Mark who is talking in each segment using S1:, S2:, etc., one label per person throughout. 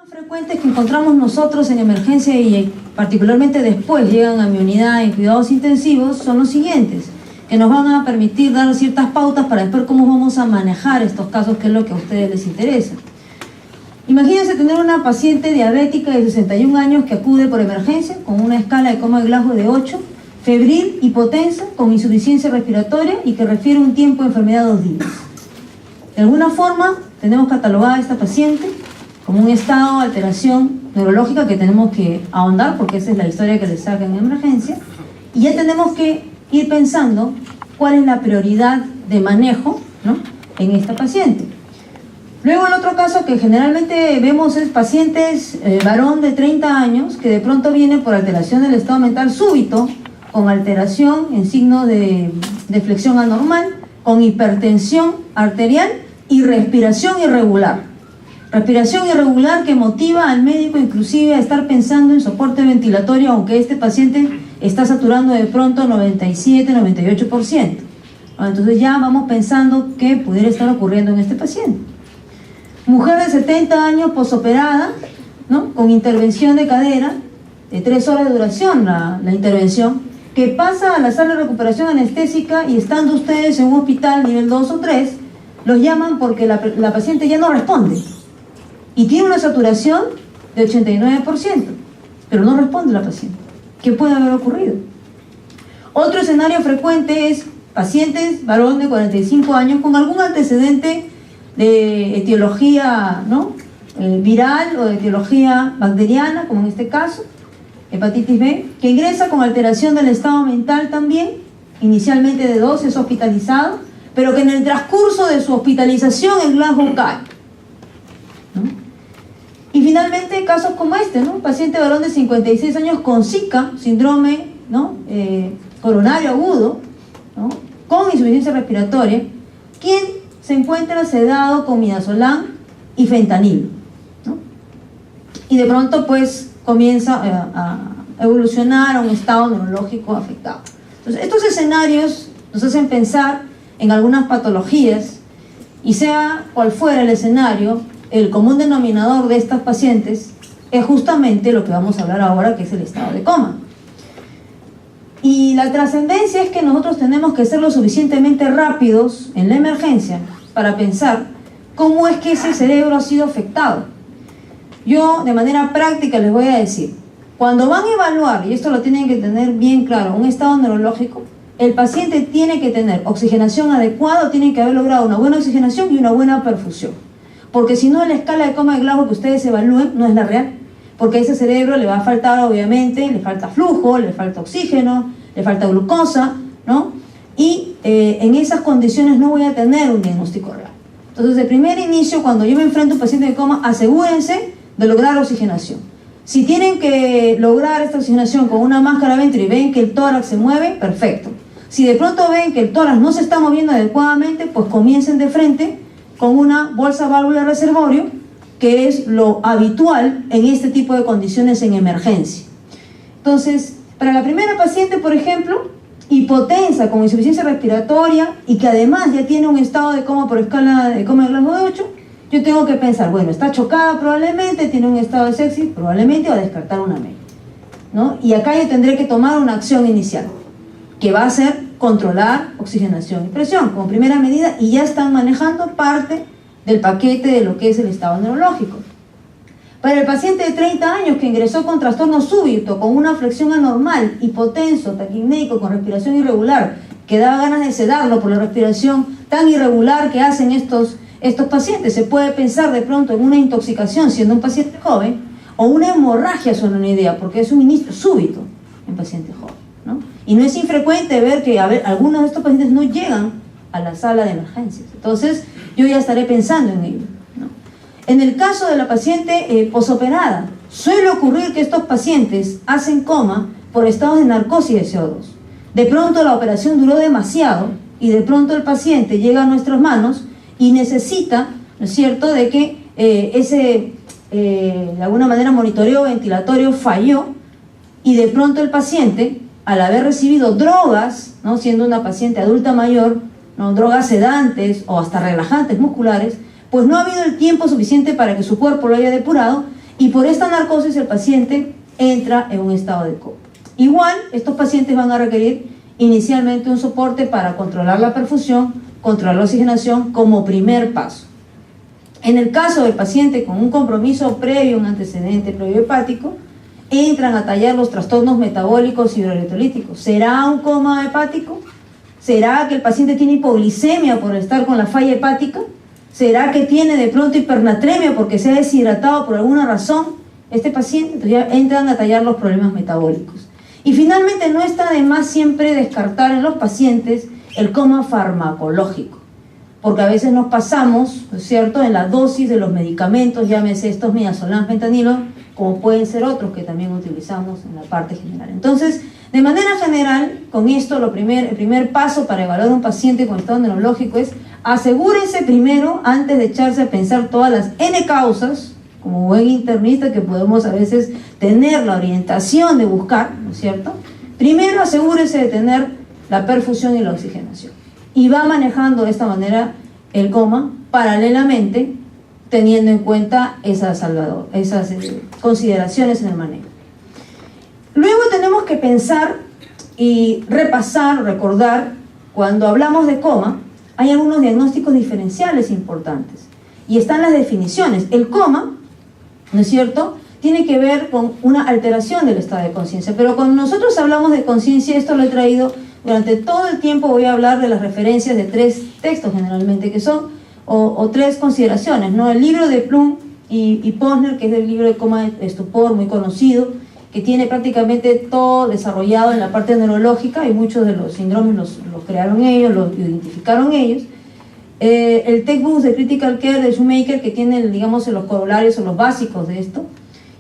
S1: Más frecuentes que encontramos nosotros en emergencia y particularmente después llegan a mi unidad en cuidados intensivos son los siguientes, que nos van a permitir dar ciertas pautas para ver cómo vamos a manejar estos casos, que es lo que a ustedes les interesa. Imagínense tener una paciente diabética de 61 años que acude por emergencia con una escala de coma de Glasgow de 8, febril, hipotensa, con insuficiencia respiratoria y que refiere un tiempo de enfermedad 2 días. De alguna forma tenemos catalogada a esta paciente como un estado de alteración neurológica que tenemos que ahondar, porque esa es la historia que le sacan en emergencia, y ya tenemos que ir pensando cuál es la prioridad de manejo, ¿no?, en esta paciente. Luego el otro caso que generalmente vemos es pacientes varón de 30 años que de pronto viene por alteración del estado mental súbito, con alteración en signo de flexión anormal, con hipertensión arterial y respiración irregular. Respiración irregular que motiva al médico inclusive a estar pensando en soporte ventilatorio, aunque este paciente está saturando de pronto 97-98%. Entonces ya vamos pensando qué pudiera estar ocurriendo en este paciente. Mujer de 70 años posoperada, ¿no?, con intervención de cadera, de 3 horas de duración la intervención, que pasa a la sala de recuperación anestésica y estando ustedes en un hospital nivel 2 o 3, los llaman porque la paciente ya no responde. Y tiene una saturación de 89%, pero no responde la paciente. ¿Qué puede haber ocurrido? Otro escenario frecuente es pacientes, varón de 45 años, con algún antecedente de etiología, ¿no?, viral o de etiología bacteriana, como en este caso, hepatitis B, que ingresa con alteración del estado mental también, inicialmente de 2, es hospitalizado, pero que en el transcurso de su hospitalización el Glasgow cae, ¿no? Y finalmente casos como este, ¿no?, paciente varón de 56 años con Zika, síndrome, ¿no?, coronario agudo, ¿no?, con insuficiencia respiratoria, quien se encuentra sedado con midazolam y fentanilo, ¿no? Y de pronto pues comienza a evolucionar a un estado neurológico afectado. Entonces estos escenarios nos hacen pensar en algunas patologías, y sea cual fuera el escenario, el común denominador de estas pacientes es justamente lo que vamos a hablar ahora, que es el estado de coma. Y la trascendencia es que nosotros tenemos que ser lo suficientemente rápidos en la emergencia para pensar cómo es que ese cerebro ha sido afectado. Yo de manera práctica les voy a decir, cuando van a evaluar, y esto lo tienen que tener bien claro, un estado neurológico, el paciente tiene que tener oxigenación adecuada, tiene que haber logrado una buena oxigenación y una buena perfusión. Porque si no, la escala de coma de Glasgow que ustedes evalúen no es la real. Porque a ese cerebro le va a faltar, obviamente, le falta flujo, le falta oxígeno, le falta glucosa, ¿no? Y en esas condiciones no voy a tener un diagnóstico real. Entonces, de primer inicio, cuando yo me enfrento a un paciente de coma, asegúrense de lograr oxigenación. Si tienen que lograr esta oxigenación con una máscara ventral y ven que el tórax se mueve, perfecto. Si de pronto ven que el tórax no se está moviendo adecuadamente, pues comiencen de frente con una bolsa válvula reservorio, que es lo habitual en este tipo de condiciones en emergencia. Entonces, para la primera paciente, por ejemplo, hipotensa con insuficiencia respiratoria y que además ya tiene un estado de coma por escala de coma de Glasgow de 8, yo tengo que pensar, bueno, está chocada probablemente, tiene un estado de sepsis, probablemente va a descartar una MEI, ¿no? Y acá yo tendré que tomar una acción inicial, que va a ser controlar oxigenación y presión como primera medida, y ya están manejando parte del paquete de lo que es el estado neurológico. Para el paciente de 30 años que ingresó con trastorno súbito, con una flexión anormal, hipotenso, taquipnéico, con respiración irregular, que daba ganas de sedarlo por la respiración tan irregular que hacen estos pacientes, se puede pensar de pronto en una intoxicación siendo un paciente joven, o una hemorragia, son una idea, porque es un inicio súbito en paciente joven, ¿no? Y no es infrecuente ver que algunos de estos pacientes no llegan a la sala de emergencias. Entonces yo ya estaré pensando en ello, ¿no? En el caso de la paciente posoperada, suele ocurrir que estos pacientes hacen coma por estados de narcosis de CO2. De pronto la operación duró demasiado y de pronto el paciente llega a nuestras manos y necesita, ¿no es cierto?, de que de alguna manera monitoreo ventilatorio falló, y de pronto el paciente, al haber recibido drogas, ¿no?, siendo una paciente adulta mayor, ¿no?, drogas sedantes o hasta relajantes musculares, pues no ha habido el tiempo suficiente para que su cuerpo lo haya depurado y por esta narcosis el paciente entra en un estado de coma. Igual, estos pacientes van a requerir inicialmente un soporte para controlar la perfusión, controlar la oxigenación como primer paso. En el caso del paciente con un compromiso previo, un antecedente previo hepático, entran a tallar los trastornos metabólicos y hidroelectrolíticos. ¿Será un coma hepático? ¿Será que el paciente tiene hipoglicemia por estar con la falla hepática? ¿Será que tiene de pronto hipernatremia porque se ha deshidratado por alguna razón? Este paciente, entonces ya entran a tallar los problemas metabólicos. Y finalmente no está de más siempre descartar en los pacientes el coma farmacológico, porque a veces nos pasamos, ¿no es cierto?, en la dosis de los medicamentos, llámese estos midazolam, fentanilo, como pueden ser otros que también utilizamos en la parte general. Entonces, de manera general, con esto el primer paso para evaluar a un paciente con estado neurológico es asegúrense primero, antes de echarse a pensar todas las N causas, como buen internista que podemos a veces tener la orientación de buscar, ¿no es cierto? Primero asegúrese de tener la perfusión y la oxigenación. Y va manejando de esta manera el coma paralelamente, teniendo en cuenta esas consideraciones en el manejo. Luego tenemos que pensar y repasar, recordar, cuando hablamos de coma, hay algunos diagnósticos diferenciales importantes. Y están las definiciones. El coma, ¿no es cierto?, tiene que ver con una alteración del estado de conciencia. Pero cuando nosotros hablamos de conciencia, esto lo he traído durante todo el tiempo, voy a hablar de las referencias de 3 textos generalmente, que son, o 3 consideraciones, ¿no? El libro de Plum y Posner, que es el libro de coma de estupor, muy conocido, que tiene prácticamente todo desarrollado en la parte neurológica, y muchos de los síndromes los crearon ellos, los identificaron ellos. El textbook de Critical Care de Shoemaker, que tiene, digamos, los corolarios o los básicos de esto,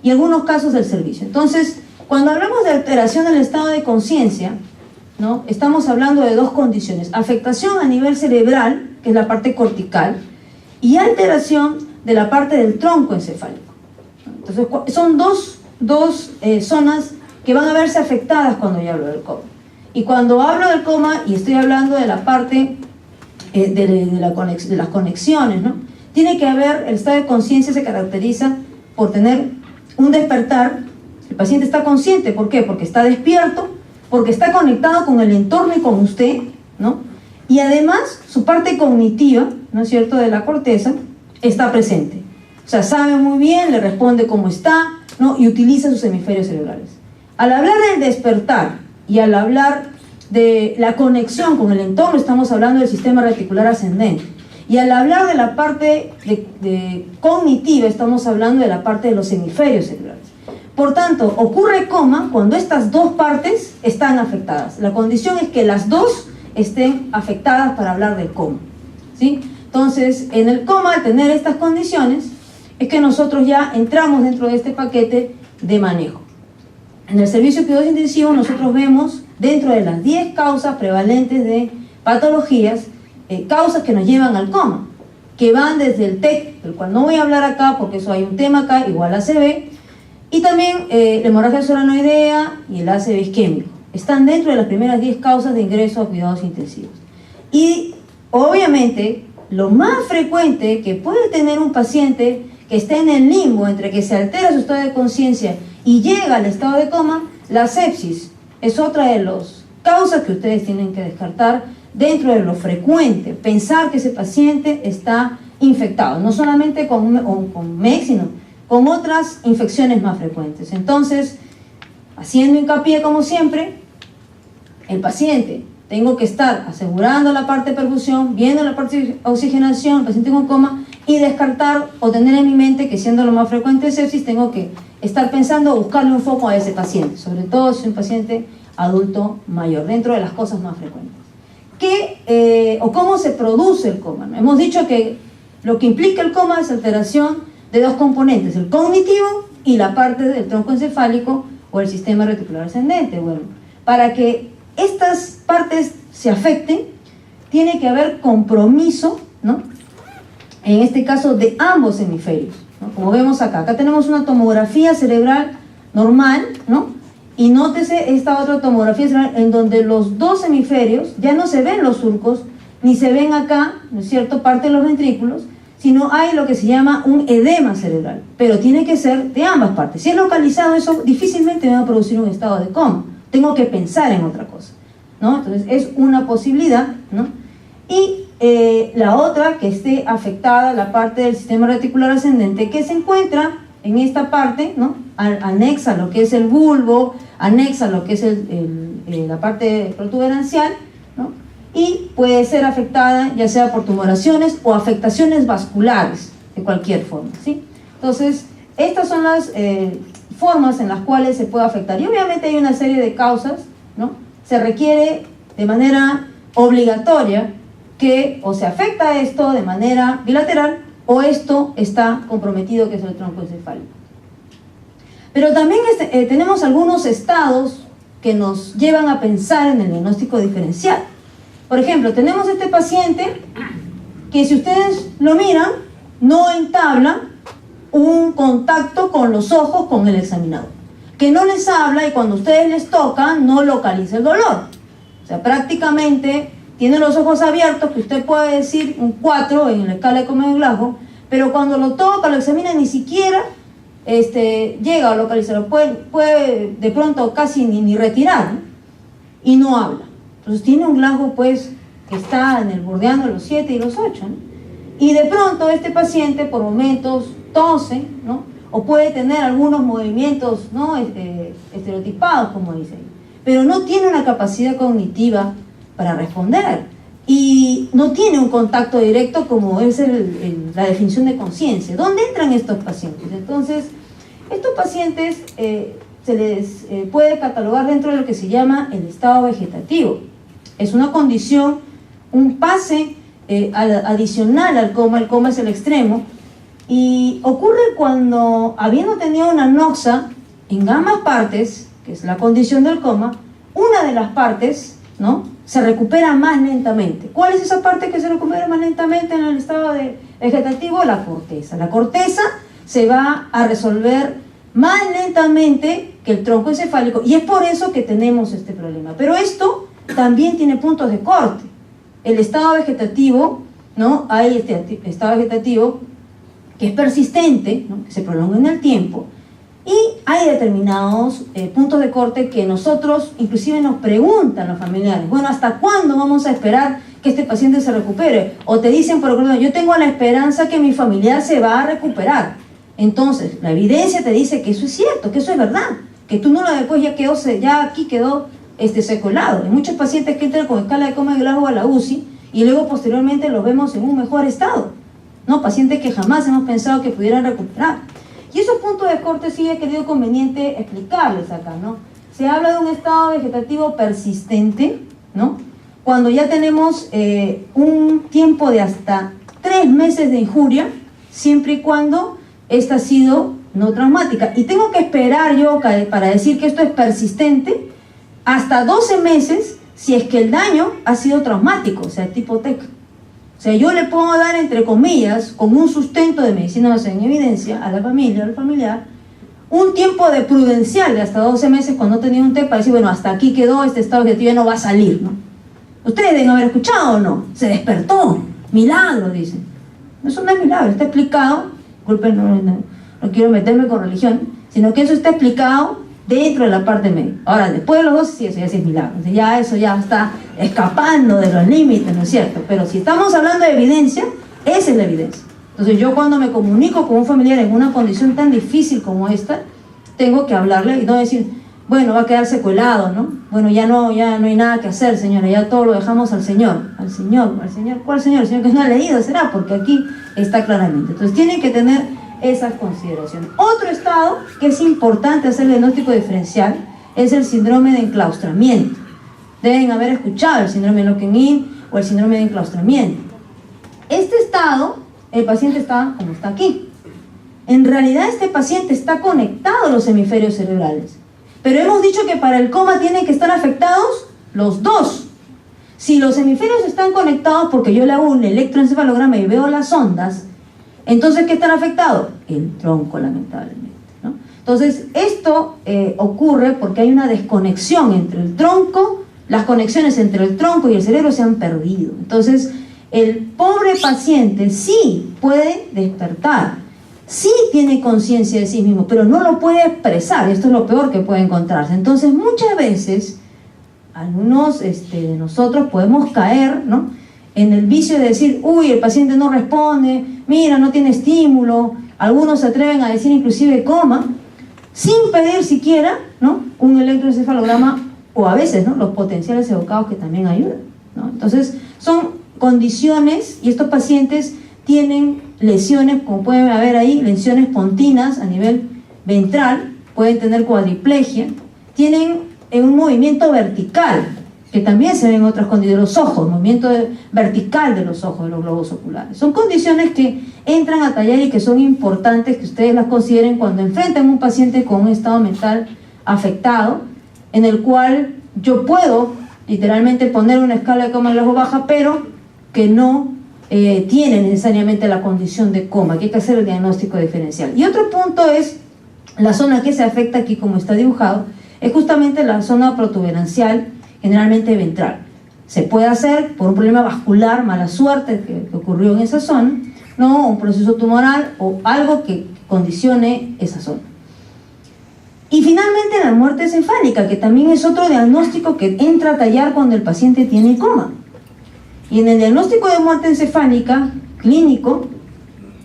S1: y algunos casos del servicio. Entonces, cuando hablamos de alteración del estado de conciencia, ¿no?, estamos hablando de 2 condiciones: afectación a nivel cerebral, que es la parte cortical, y alteración de la parte del tronco encefálico. Entonces, son dos zonas que van a verse afectadas cuando yo hablo del coma. Y cuando hablo del coma, y estoy hablando de la parte de las conexiones, ¿no?, tiene que haber, el estado de conciencia se caracteriza por tener un despertar. El paciente está consciente, ¿por qué? Porque está despierto, porque está conectado con el entorno y con usted, ¿no? Y además, su parte cognitiva, ¿no es cierto?, de la corteza, está presente. O sea, sabe muy bien, le responde cómo está, ¿no?, y utiliza sus hemisferios cerebrales. Al hablar del despertar y al hablar de la conexión con el entorno, estamos hablando del sistema reticular ascendente. Y al hablar de la parte de cognitiva, estamos hablando de la parte de los hemisferios cerebrales. Por tanto, ocurre coma cuando estas 2 partes están afectadas. La condición es que las 2 estén afectadas para hablar de coma, ¿sí? Entonces, en el coma, al tener estas condiciones, es que nosotros ya entramos dentro de este paquete de manejo. En el servicio de cuidados intensivos nosotros vemos dentro de las 10 causas prevalentes de patologías, causas que nos llevan al coma, que van desde el TEC, del cual no voy a hablar acá porque eso hay un tema acá, igual ACV, y también la hemorragia solenoidea y el ACV isquémico. Están dentro de las primeras 10 causas de ingreso a cuidados intensivos. Y obviamente lo más frecuente que puede tener un paciente que esté en el limbo entre que se altera su estado de conciencia y llega al estado de coma, la sepsis es otra de las causas que ustedes tienen que descartar dentro de lo frecuente. Pensar que ese paciente está infectado, no solamente con MEC, sino con otras infecciones más frecuentes. Entonces, haciendo hincapié como siempre, el paciente, tengo que estar asegurando la parte de perfusión, viendo la parte de oxigenación, el paciente con coma, y descartar o tener en mi mente que, siendo lo más frecuente de sepsis, tengo que estar pensando buscarle un foco a ese paciente, sobre todo si es un paciente adulto mayor, dentro de las cosas más frecuentes. O cómo se produce el coma, ¿no? Hemos dicho que lo que implica el coma es alteración de 2 componentes, el cognitivo y la parte del tronco encefálico o el sistema reticular ascendente. Bueno, para que estas partes se afecten, tiene que haber compromiso, ¿no?, en este caso de ambos hemisferios, ¿no? Como vemos acá tenemos una tomografía cerebral normal, ¿no? Y nótese esta otra tomografía cerebral en donde los 2 hemisferios ya no se ven los surcos, ni se ven acá, ¿no es cierto?, parte de los ventrículos, sino hay lo que se llama un edema cerebral, pero tiene que ser de ambas partes. Si es localizado, eso difícilmente me va a producir un estado de coma. Tengo que pensar en otra cosa, ¿no? Entonces es una posibilidad, ¿no? Y la otra, que esté afectada la parte del sistema reticular ascendente, que se encuentra en esta parte, ¿no? Anexa a lo que es el bulbo, anexa a lo que es la parte protuberancial, ¿no? Y puede ser afectada ya sea por tumoraciones o afectaciones vasculares, de cualquier forma, ¿sí? Entonces, estas son las formas en las cuales se puede afectar. Y obviamente hay una serie de causas, ¿no? Se requiere de manera obligatoria que o se afecta esto de manera bilateral o esto está comprometido, que es el tronco encefálico. Pero también tenemos algunos estados que nos llevan a pensar en el diagnóstico diferencial. Por ejemplo, tenemos este paciente que, si ustedes lo miran, no entabla un contacto con los ojos con el examinador, que no les habla y cuando ustedes les tocan no localiza el dolor. O sea, prácticamente tiene los ojos abiertos, que usted puede decir un 4 en la escala de Comen-Glasgow, pero cuando lo toca, lo examina, ni siquiera llega a localizarlo, puede de pronto casi ni retirar, ¿no? Y no habla. Entonces tiene un Glasgow pues que está en el bordeando los 7 y los 8, ¿no? Y de pronto este paciente por momentos tose, ¿no? O puede tener algunos movimientos, ¿no? Estereotipados, como dicen, pero no tiene una capacidad cognitiva para responder y no tiene un contacto directo como es la definición de conciencia. ¿Dónde entran estos pacientes? Entonces, estos pacientes se les puede catalogar dentro de lo que se llama el estado vegetativo. Es una condición, un pase adicional al coma. El coma es el extremo y ocurre cuando, habiendo tenido una anoxa en ambas partes, que es la condición del coma, una de las partes, ¿no?, se recupera más lentamente. ¿Cuál es esa parte que se recupera más lentamente en el estado vegetativo? La corteza. La corteza se va a resolver más lentamente que el tronco encefálico y es por eso que tenemos este problema. Pero esto también tiene puntos de corte. El estado vegetativo, ¿no? Hay este estado vegetativo que es persistente, ¿no?, que se prolonga en el tiempo, y hay determinados puntos de corte que nosotros, inclusive nos preguntan los familiares, bueno, ¿hasta cuándo vamos a esperar que este paciente se recupere? O te dicen, por ejemplo, yo tengo la esperanza que mi familiar se va a recuperar. Entonces, la evidencia te dice que eso es cierto, que eso es verdad, que tú no lo después ya aquí quedó secuelado. Hay muchos pacientes que entran con escala de Comen-Glasgow a la UCI y luego posteriormente los vemos en un mejor estado, ¿no? Pacientes que jamás hemos pensado que pudieran recuperar. Y esos puntos de corte sí he querido conveniente explicarles acá, ¿no? Se habla de un estado vegetativo persistente, ¿no?, cuando ya tenemos un tiempo de hasta 3 meses de injuria, siempre y cuando esta ha sido no traumática. Y tengo que esperar yo para decir que esto es persistente hasta 12 meses si es que el daño ha sido traumático, o sea, tipo TEC. O sea, yo le puedo dar, entre comillas, con un sustento de medicina basada en evidencia a la familia, al familiar, un tiempo de prudencial de hasta 12 meses cuando tenía un TEC para decir, bueno, hasta aquí quedó, este estado vegetativo ya no va a salir, ¿no? Ustedes deben haber escuchado, ¿o no? Se despertó, milagro, dicen. Eso no es milagro, está explicado, disculpen, no quiero meterme con religión, sino que eso está explicado dentro de la parte médica. Ahora, después de los 12, sí, eso ya sí es milagro. Entonces, ya eso ya está escapando de los límites, ¿no es cierto? Pero si estamos hablando de evidencia, esa es la evidencia. Entonces, yo cuando me comunico con un familiar en una condición tan difícil como esta, tengo que hablarle y no decir, bueno, va a quedar secuelado, ¿no? Bueno, ya no hay nada que hacer, señora, ya todo lo dejamos al Señor. Al Señor, ¿cuál Señor? El Señor que no ha leído, será, porque aquí está claramente. Entonces, tienen que tener esas consideraciones. Otro estado que es importante hacer el diagnóstico diferencial es el síndrome de enclaustramiento. Deben haber escuchado el síndrome de Lockheed-In o el síndrome de enclaustramiento. Este estado, el paciente está como está aquí. En realidad este paciente está conectado a los hemisferios cerebrales, pero hemos dicho que para el coma tienen que estar afectados los dos. Si los hemisferios están conectados, porque yo le hago un electroencefalograma y veo las ondas, entonces, ¿qué están afectados? El tronco, lamentablemente, ¿no? Entonces, esto ocurre porque hay una desconexión entre el tronco, las conexiones entre el tronco y el cerebro se han perdido. Entonces, el pobre paciente sí puede despertar, sí tiene conciencia de sí mismo, pero no lo puede expresar. Esto es lo peor que puede encontrarse. Entonces, muchas veces, algunos de nosotros podemos caer, ¿no?, en el vicio de decir, uy, el paciente no responde, mira, no tiene estímulo. Algunos se atreven a decir inclusive coma, sin pedir siquiera, ¿no?, un electroencefalograma, o a veces, ¿no?, los potenciales evocados, que también ayudan, ¿no? Entonces, son condiciones, y estos pacientes tienen lesiones, como pueden ver ahí, lesiones pontinas a nivel ventral, pueden tener cuadriplegia, tienen un movimiento vertical, que también se ven en otras condiciones, los ojos, movimiento vertical de los ojos, de los globos oculares. Son condiciones que entran a tallar y que son importantes que ustedes las consideren cuando enfrentan a un paciente con un estado mental afectado, en el cual yo puedo literalmente poner una escala de coma baja, pero que no tiene necesariamente la condición de coma, que hay que hacer el diagnóstico diferencial. Y otro punto es la zona que se afecta aquí, como está dibujado, es justamente la zona protuberancial, generalmente ventral. Se puede hacer por un problema vascular, mala suerte que ocurrió en esa zona, ¿no?, un proceso tumoral o algo que condicione esa zona. Y finalmente la muerte encefálica, que también es otro diagnóstico que entra a tallar cuando el paciente tiene coma. Y en el diagnóstico de muerte encefálica clínico,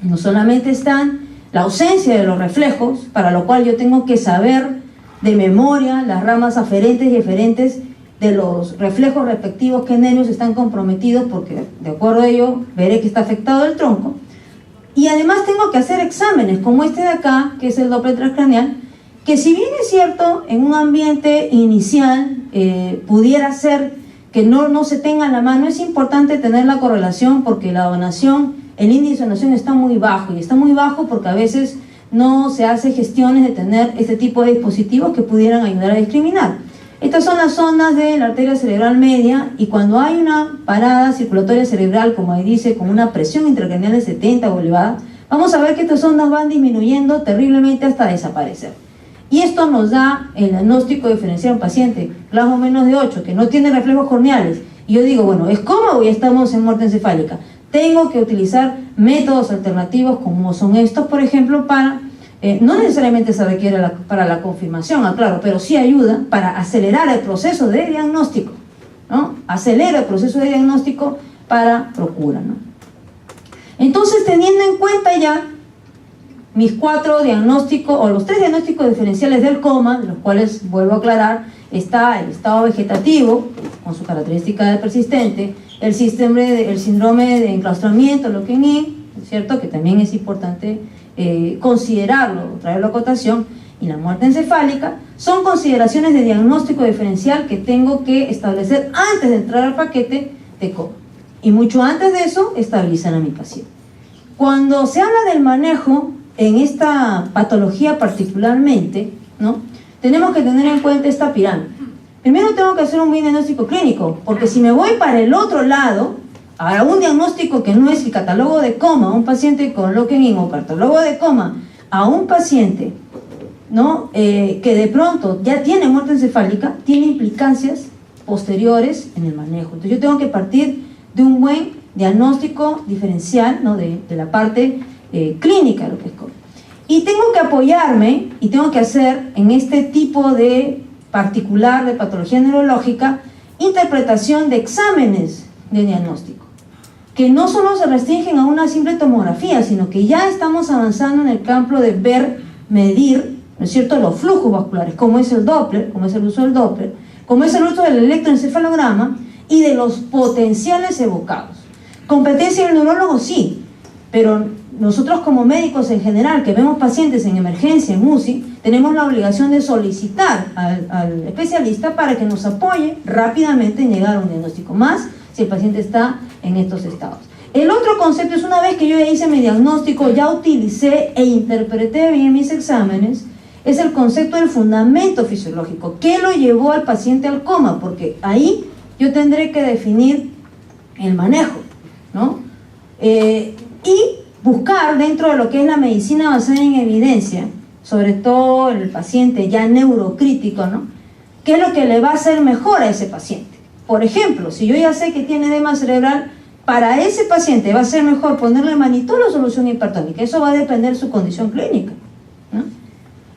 S1: no solamente están la ausencia de los reflejos, para lo cual yo tengo que saber de memoria las ramas aferentes y eferentes de los reflejos respectivos, qué nervios están comprometidos, porque de acuerdo a ello veré que está afectado el tronco. Y además tengo que hacer exámenes como este de acá, que es el Doppler transcraneal, que si bien es cierto, en un ambiente inicial pudiera ser que no se tenga en la mano, es importante tener la correlación, porque la donación, el índice de donación está muy bajo, y está muy bajo porque a veces no se hace gestiones de tener este tipo de dispositivos que pudieran ayudar a discriminar. Estas son las zonas de la arteria cerebral media, y cuando hay una parada circulatoria cerebral, como ahí dice, con una presión intracraneal de 70 o elevada, vamos a ver que estas ondas van disminuyendo terriblemente hasta desaparecer. Y esto nos da el diagnóstico diferencial a un paciente, plasma menos de 8, que no tiene reflejos corneales. Y yo digo, bueno, ¿es coma o ya estamos en muerte encefálica? Tengo que utilizar métodos alternativos como son estos, por ejemplo, para... no necesariamente se requiere para la confirmación, claro, pero sí ayuda para acelerar el proceso de diagnóstico, ¿no? Acelera el proceso de diagnóstico para procura, ¿no? Entonces, teniendo en cuenta ya mis 4 diagnósticos, o los 3 diagnósticos diferenciales del coma, de los cuales, vuelvo a aclarar, está el estado vegetativo, con su característica de persistente, el síndrome de enclaustramiento, Loken-In, ¿cierto?, que también es importante considerarlo, traerlo a cotación, y la muerte encefálica, son consideraciones de diagnóstico diferencial que tengo que establecer antes de entrar al paquete de coma. Y mucho antes de eso, estabilizar a mi paciente. Cuando se habla del manejo en esta patología particularmente, ¿no?, tenemos que tener en cuenta esta pirámide. Primero tengo que hacer un buen diagnóstico clínico, porque si me voy para el otro lado, ahora un diagnóstico que no es el catálogo de coma a un paciente con Loken-In, o catálogo de coma a un paciente, ¿no?, que de pronto ya tiene muerte encefálica, tiene implicancias posteriores en el manejo. Entonces yo tengo que partir de un buen diagnóstico diferencial, ¿no?, de la parte clínica de lo que es coma. Y tengo que apoyarme, y tengo que hacer en este tipo de particular de patología neurológica, interpretación de exámenes de diagnóstico, que no solo se restringen a una simple tomografía, sino que ya estamos avanzando en el campo de ver, medir, ¿no es cierto?, los flujos vasculares, como es el Doppler, como es el uso del Doppler, como es el uso del electroencefalograma y de los potenciales evocados. Competencia del neurólogo, sí, pero nosotros como médicos en general, que vemos pacientes en emergencia, en UCI, tenemos la obligación de solicitar al especialista para que nos apoye rápidamente en llegar a un diagnóstico, más si el paciente está en estos estados. El otro concepto es, una vez que yo ya hice mi diagnóstico, ya utilicé e interpreté bien mis exámenes, es el concepto del fundamento fisiológico. ¿Qué lo llevó al paciente al coma? Porque ahí yo tendré que definir el manejo, ¿no? Y buscar dentro de lo que es la medicina basada en evidencia, sobre todo el paciente ya neurocrítico, ¿no?, qué es lo que le va a hacer mejor a ese paciente. Por ejemplo, si yo ya sé que tiene edema cerebral Para ese paciente va a ser mejor ponerle mannitol o solución hipertónica. Eso va a depender de su condición clínica, ¿no?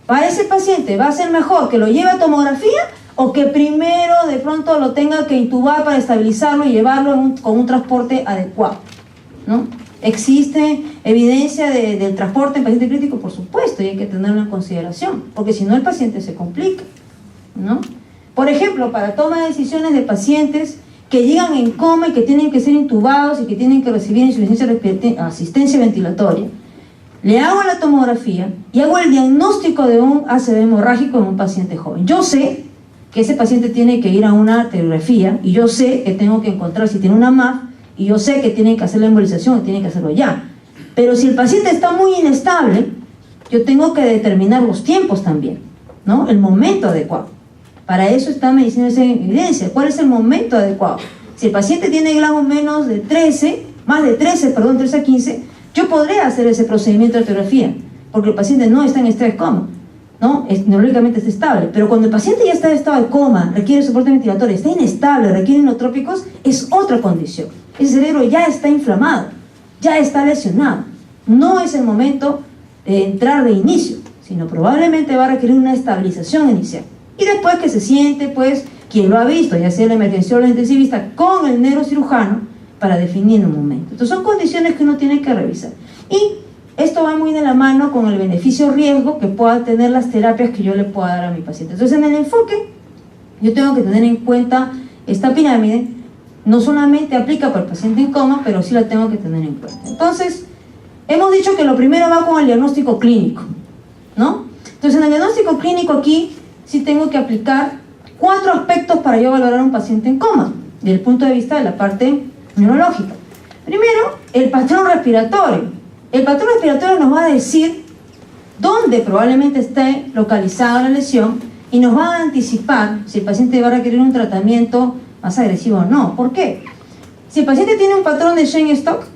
S1: Para ese paciente va a ser mejor que lo lleve a tomografía o que primero de pronto lo tenga que intubar para estabilizarlo y llevarlo con un transporte adecuado, ¿no? ¿Existe evidencia del transporte en paciente crítico? Por supuesto, y hay que tenerlo en consideración, porque si no el paciente se complica, ¿no? Por ejemplo, para toma de decisiones de pacientes que llegan en coma y que tienen que ser intubados y que tienen que recibir asistencia ventilatoria, le hago la tomografía y hago el diagnóstico de un ACV hemorrágico en un paciente joven. Yo sé que ese paciente tiene que ir a una arteriografía y yo sé que tengo que encontrar si tiene una MAF y yo sé que tienen que hacer la embolización y tienen que hacerlo ya. Pero si el paciente está muy inestable, yo tengo que determinar los tiempos también, ¿no? El momento adecuado. Para eso está medicina de evidencia. ¿Cuál es el momento adecuado? Si el paciente tiene gramos menos de 13, más de 13 a 15, yo podré hacer ese procedimiento de arteriografía, porque el paciente no está en estrés coma, ¿no? Neurológicamente está estable. Pero cuando el paciente ya está en estado de coma, requiere soporte ventilatorio, está inestable, requiere inotrópicos, es otra condición. Ese cerebro ya está inflamado, ya está lesionado. No es el momento de entrar de inicio, sino probablemente va a requerir una estabilización inicial. Y después que se siente, pues, quien lo ha visto, ya sea el emergenciólogo o el intensivista, con el neurocirujano, para definir un momento. Entonces son condiciones que uno tiene que revisar. Y esto va muy de la mano con el beneficio-riesgo que pueda tener las terapias que yo le pueda dar a mi paciente. Entonces en el enfoque, yo tengo que tener en cuenta esta pirámide. No solamente aplica para el paciente en coma, pero sí la tengo que tener en cuenta. Entonces, hemos dicho que lo primero va con el diagnóstico clínico, ¿no? Entonces en el diagnóstico clínico aquí sí tengo que aplicar 4 aspectos para yo valorar a un paciente en coma, desde el punto de vista de la parte neurológica. Primero, el patrón respiratorio. El patrón respiratorio nos va a decir dónde probablemente esté localizada la lesión y nos va a anticipar si el paciente va a requerir un tratamiento más agresivo o no. ¿Por qué? Si el paciente tiene un patrón de Cheyne-Stokes,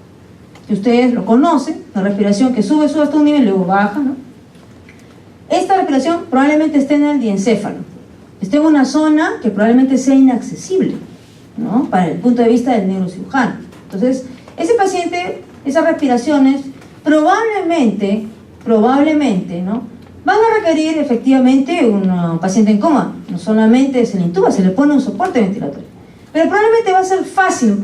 S1: que ustedes lo conocen, la respiración que sube hasta un nivel y luego baja, ¿no? Esta respiración probablemente esté en el diencéfalo, esté en una zona que probablemente sea inaccesible, ¿no? Para el punto de vista del neurocirujano. Entonces, ese paciente, esas respiraciones, probablemente, ¿no? Van a requerir efectivamente un paciente en coma. No solamente se le intuba, se le pone un soporte ventilatorio. Pero probablemente va a ser fácil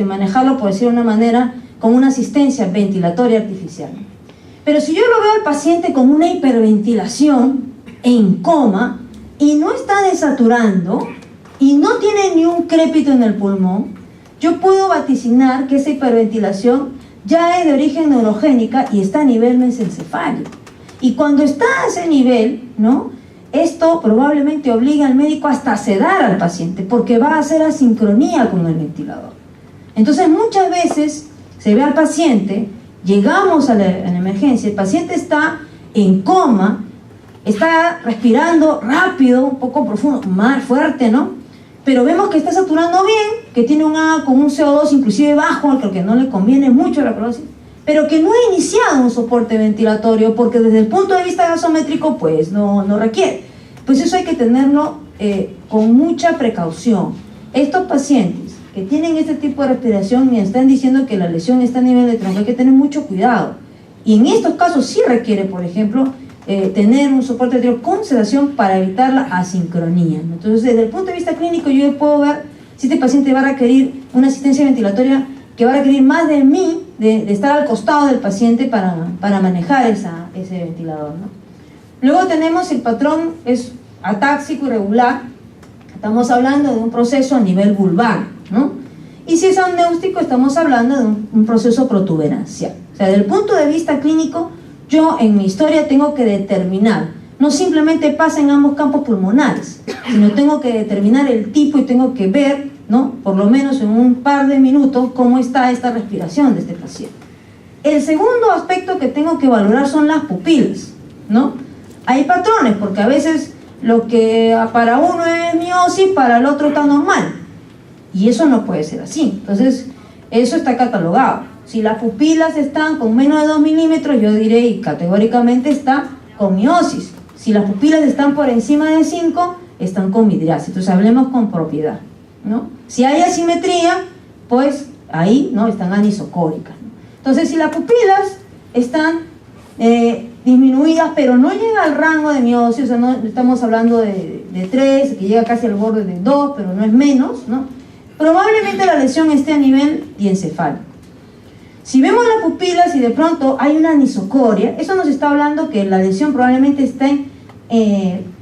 S1: manejarlo, por decirlo de una manera, con una asistencia ventilatoria artificial. Pero si yo lo veo al paciente con una hiperventilación en coma y no está desaturando y no tiene ni un crépito en el pulmón, yo puedo vaticinar que esa hiperventilación ya es de origen neurogénica y está a nivel mesencefálico. Y cuando está a ese nivel, ¿no? Esto probablemente obliga al médico hasta a sedar al paciente porque va a hacer asincronía con el ventilador. Entonces muchas veces se ve al paciente, llegamos a la emergencia, el paciente está en coma, está respirando rápido, un poco profundo, más fuerte, ¿no? Pero vemos que está saturando bien, que tiene con un CO2 inclusive bajo, al que no le conviene mucho la clorosis, pero que no ha iniciado un soporte ventilatorio porque desde el punto de vista gasométrico pues no requiere. Pues eso hay que tenerlo con mucha precaución. Estos pacientes que tienen este tipo de respiración me están diciendo que la lesión está a nivel de tronco, hay que tener mucho cuidado. Y en estos casos sí requiere, por ejemplo, tener un soporte ventilatorio con sedación para evitar la asincronía, ¿no? Entonces, desde el punto de vista clínico, yo puedo ver si este paciente va a requerir una asistencia ventilatoria que va a requerir más de mí, de estar al costado del paciente para manejar ese ventilador, ¿no? Luego tenemos el patrón, es atáxico irregular, estamos hablando de un proceso a nivel vulvar, ¿no? Y si es amnéustico, estamos hablando de un proceso protuberancial. O sea, desde el punto de vista clínico, yo en mi historia tengo que determinar, no simplemente pasa en ambos campos pulmonares, sino tengo que determinar el tipo y tengo que ver, ¿no? Por lo menos en un par de minutos, cómo está esta respiración de este paciente. El segundo aspecto que tengo que valorar son las pupilas, ¿no? Hay patrones, porque a veces lo que para uno es miosis, para el otro está normal. Y eso no puede ser así. Entonces, eso está catalogado. Si las pupilas están con menos de 2 milímetros, yo diré y categóricamente está con miosis. Si las pupilas están por encima de 5, están con midriasis. Entonces, hablemos con propiedad, ¿no? Si hay asimetría, pues ahí, ¿no?, están anisocóricas, ¿no? Entonces, si las pupilas están disminuidas, pero no llega al rango de miosis, o sea, no estamos hablando de 3, que llega casi al borde de 2, pero no es menos, ¿no?, probablemente la lesión esté a nivel diencefálico. Si vemos las pupilas y de pronto hay una anisocoria, eso nos está hablando que la lesión probablemente esté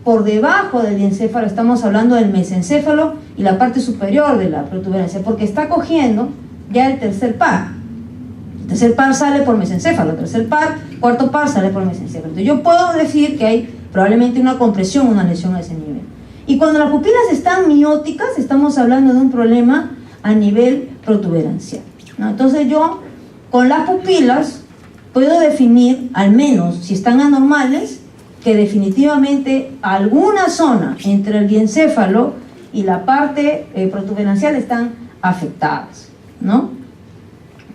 S1: por debajo del diencéfalo. Estamos hablando del mesencéfalo y la parte superior de la protuberancia, porque está cogiendo ya el tercer par. El tercer par sale por mesencéfalo, el tercer par, cuarto par sale por mesencéfalo. Entonces yo puedo decir que hay probablemente una compresión, una lesión a ese nivel. Y cuando las pupilas están mióticas, estamos hablando de un problema a nivel protuberancial, ¿no? Entonces yo, con las pupilas, puedo definir, al menos si están anormales, que definitivamente alguna zona entre el diencéfalo y la parte protuberancial están afectadas, ¿no?,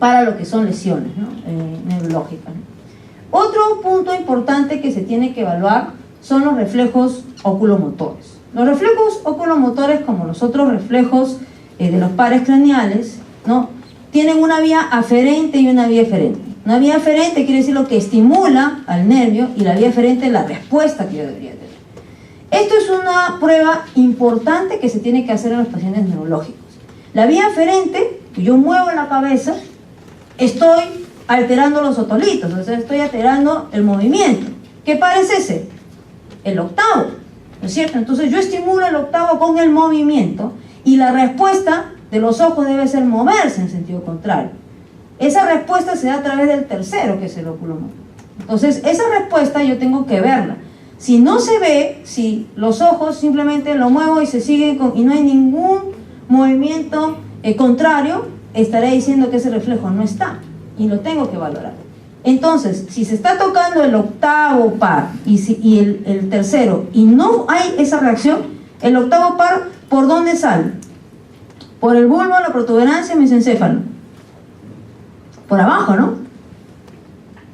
S1: para lo que son lesiones, ¿no?, neurológicas, ¿no? Otro punto importante que se tiene que evaluar son los reflejos oculomotores. Los reflejos oculomotores, como los otros reflejos de los pares craneales, ¿no?, tienen una vía aferente y una vía eferente. Una vía aferente quiere decir lo que estimula al nervio, y la vía eferente es la respuesta que yo debería tener. Esto es una prueba importante que se tiene que hacer en los pacientes neurológicos. La vía aferente, yo muevo la cabeza, estoy alterando los otolitos, o sea, estoy alterando el movimiento. ¿Qué par es ese? El octavo, ¿no es cierto? Entonces yo estimulo el octavo con el movimiento, y la respuesta de los ojos debe ser moverse en sentido contrario. Esa respuesta se da a través del tercero, que es el oculomotor. Entonces, esa respuesta yo tengo que verla. Si no se ve, si los ojos simplemente lo muevo y se sigue y no hay ningún movimiento contrario, estaré diciendo que ese reflejo no está, y lo tengo que valorar. Entonces, si se está tocando el octavo par y el tercero, y no hay esa reacción, el octavo par, ¿por dónde sale? Por el bulbo, la protuberancia, el mesencéfalo. Por abajo, ¿no?,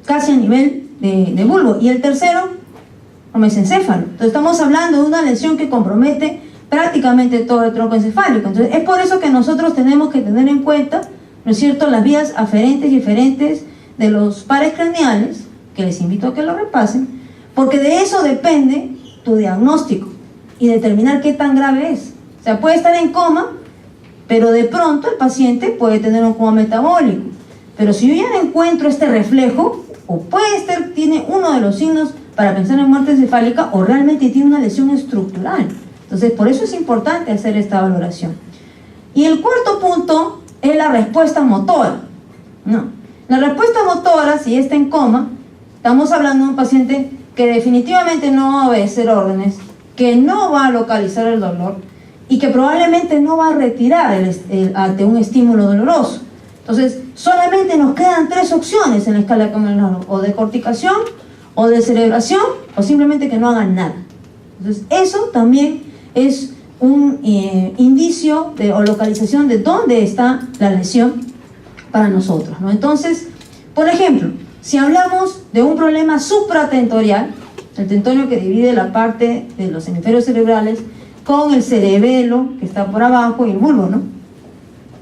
S1: casi a nivel de bulbo. Y el tercero, el mesencéfalo. Entonces estamos hablando de una lesión que compromete prácticamente todo el tronco encefálico. Entonces es por eso que nosotros tenemos que tener en cuenta, ¿no es cierto?, las vías aferentes y eferentes de los pares craneales, que les invito a que lo repasen, porque de eso depende tu diagnóstico y determinar qué tan grave es. O sea, puede estar en coma, pero de pronto el paciente puede tener un coma metabólico. Pero si yo ya no encuentro este reflejo, o puede estar, tiene uno de los signos para pensar en muerte encefálica, o realmente tiene una lesión estructural. Entonces, por eso es importante hacer esta valoración. Y el cuarto punto es la respuesta motora, ¿no? La respuesta motora, si está en coma, estamos hablando de un paciente que definitivamente no va a obedecer órdenes, que no va a localizar el dolor, y que probablemente no va a retirar ante un estímulo doloroso. Entonces, solamente nos quedan 3 opciones en la escala de Kaplan-Meier, o de corticación, o de cerebración, o simplemente que no hagan nada. Entonces, eso también es un indicio o localización de dónde está la lesión para nosotros, ¿no? Entonces, por ejemplo, si hablamos de un problema supratentorial, el tentonio que divide la parte de los hemisferios cerebrales con el cerebelo que está por abajo y el bulbo, ¿no?,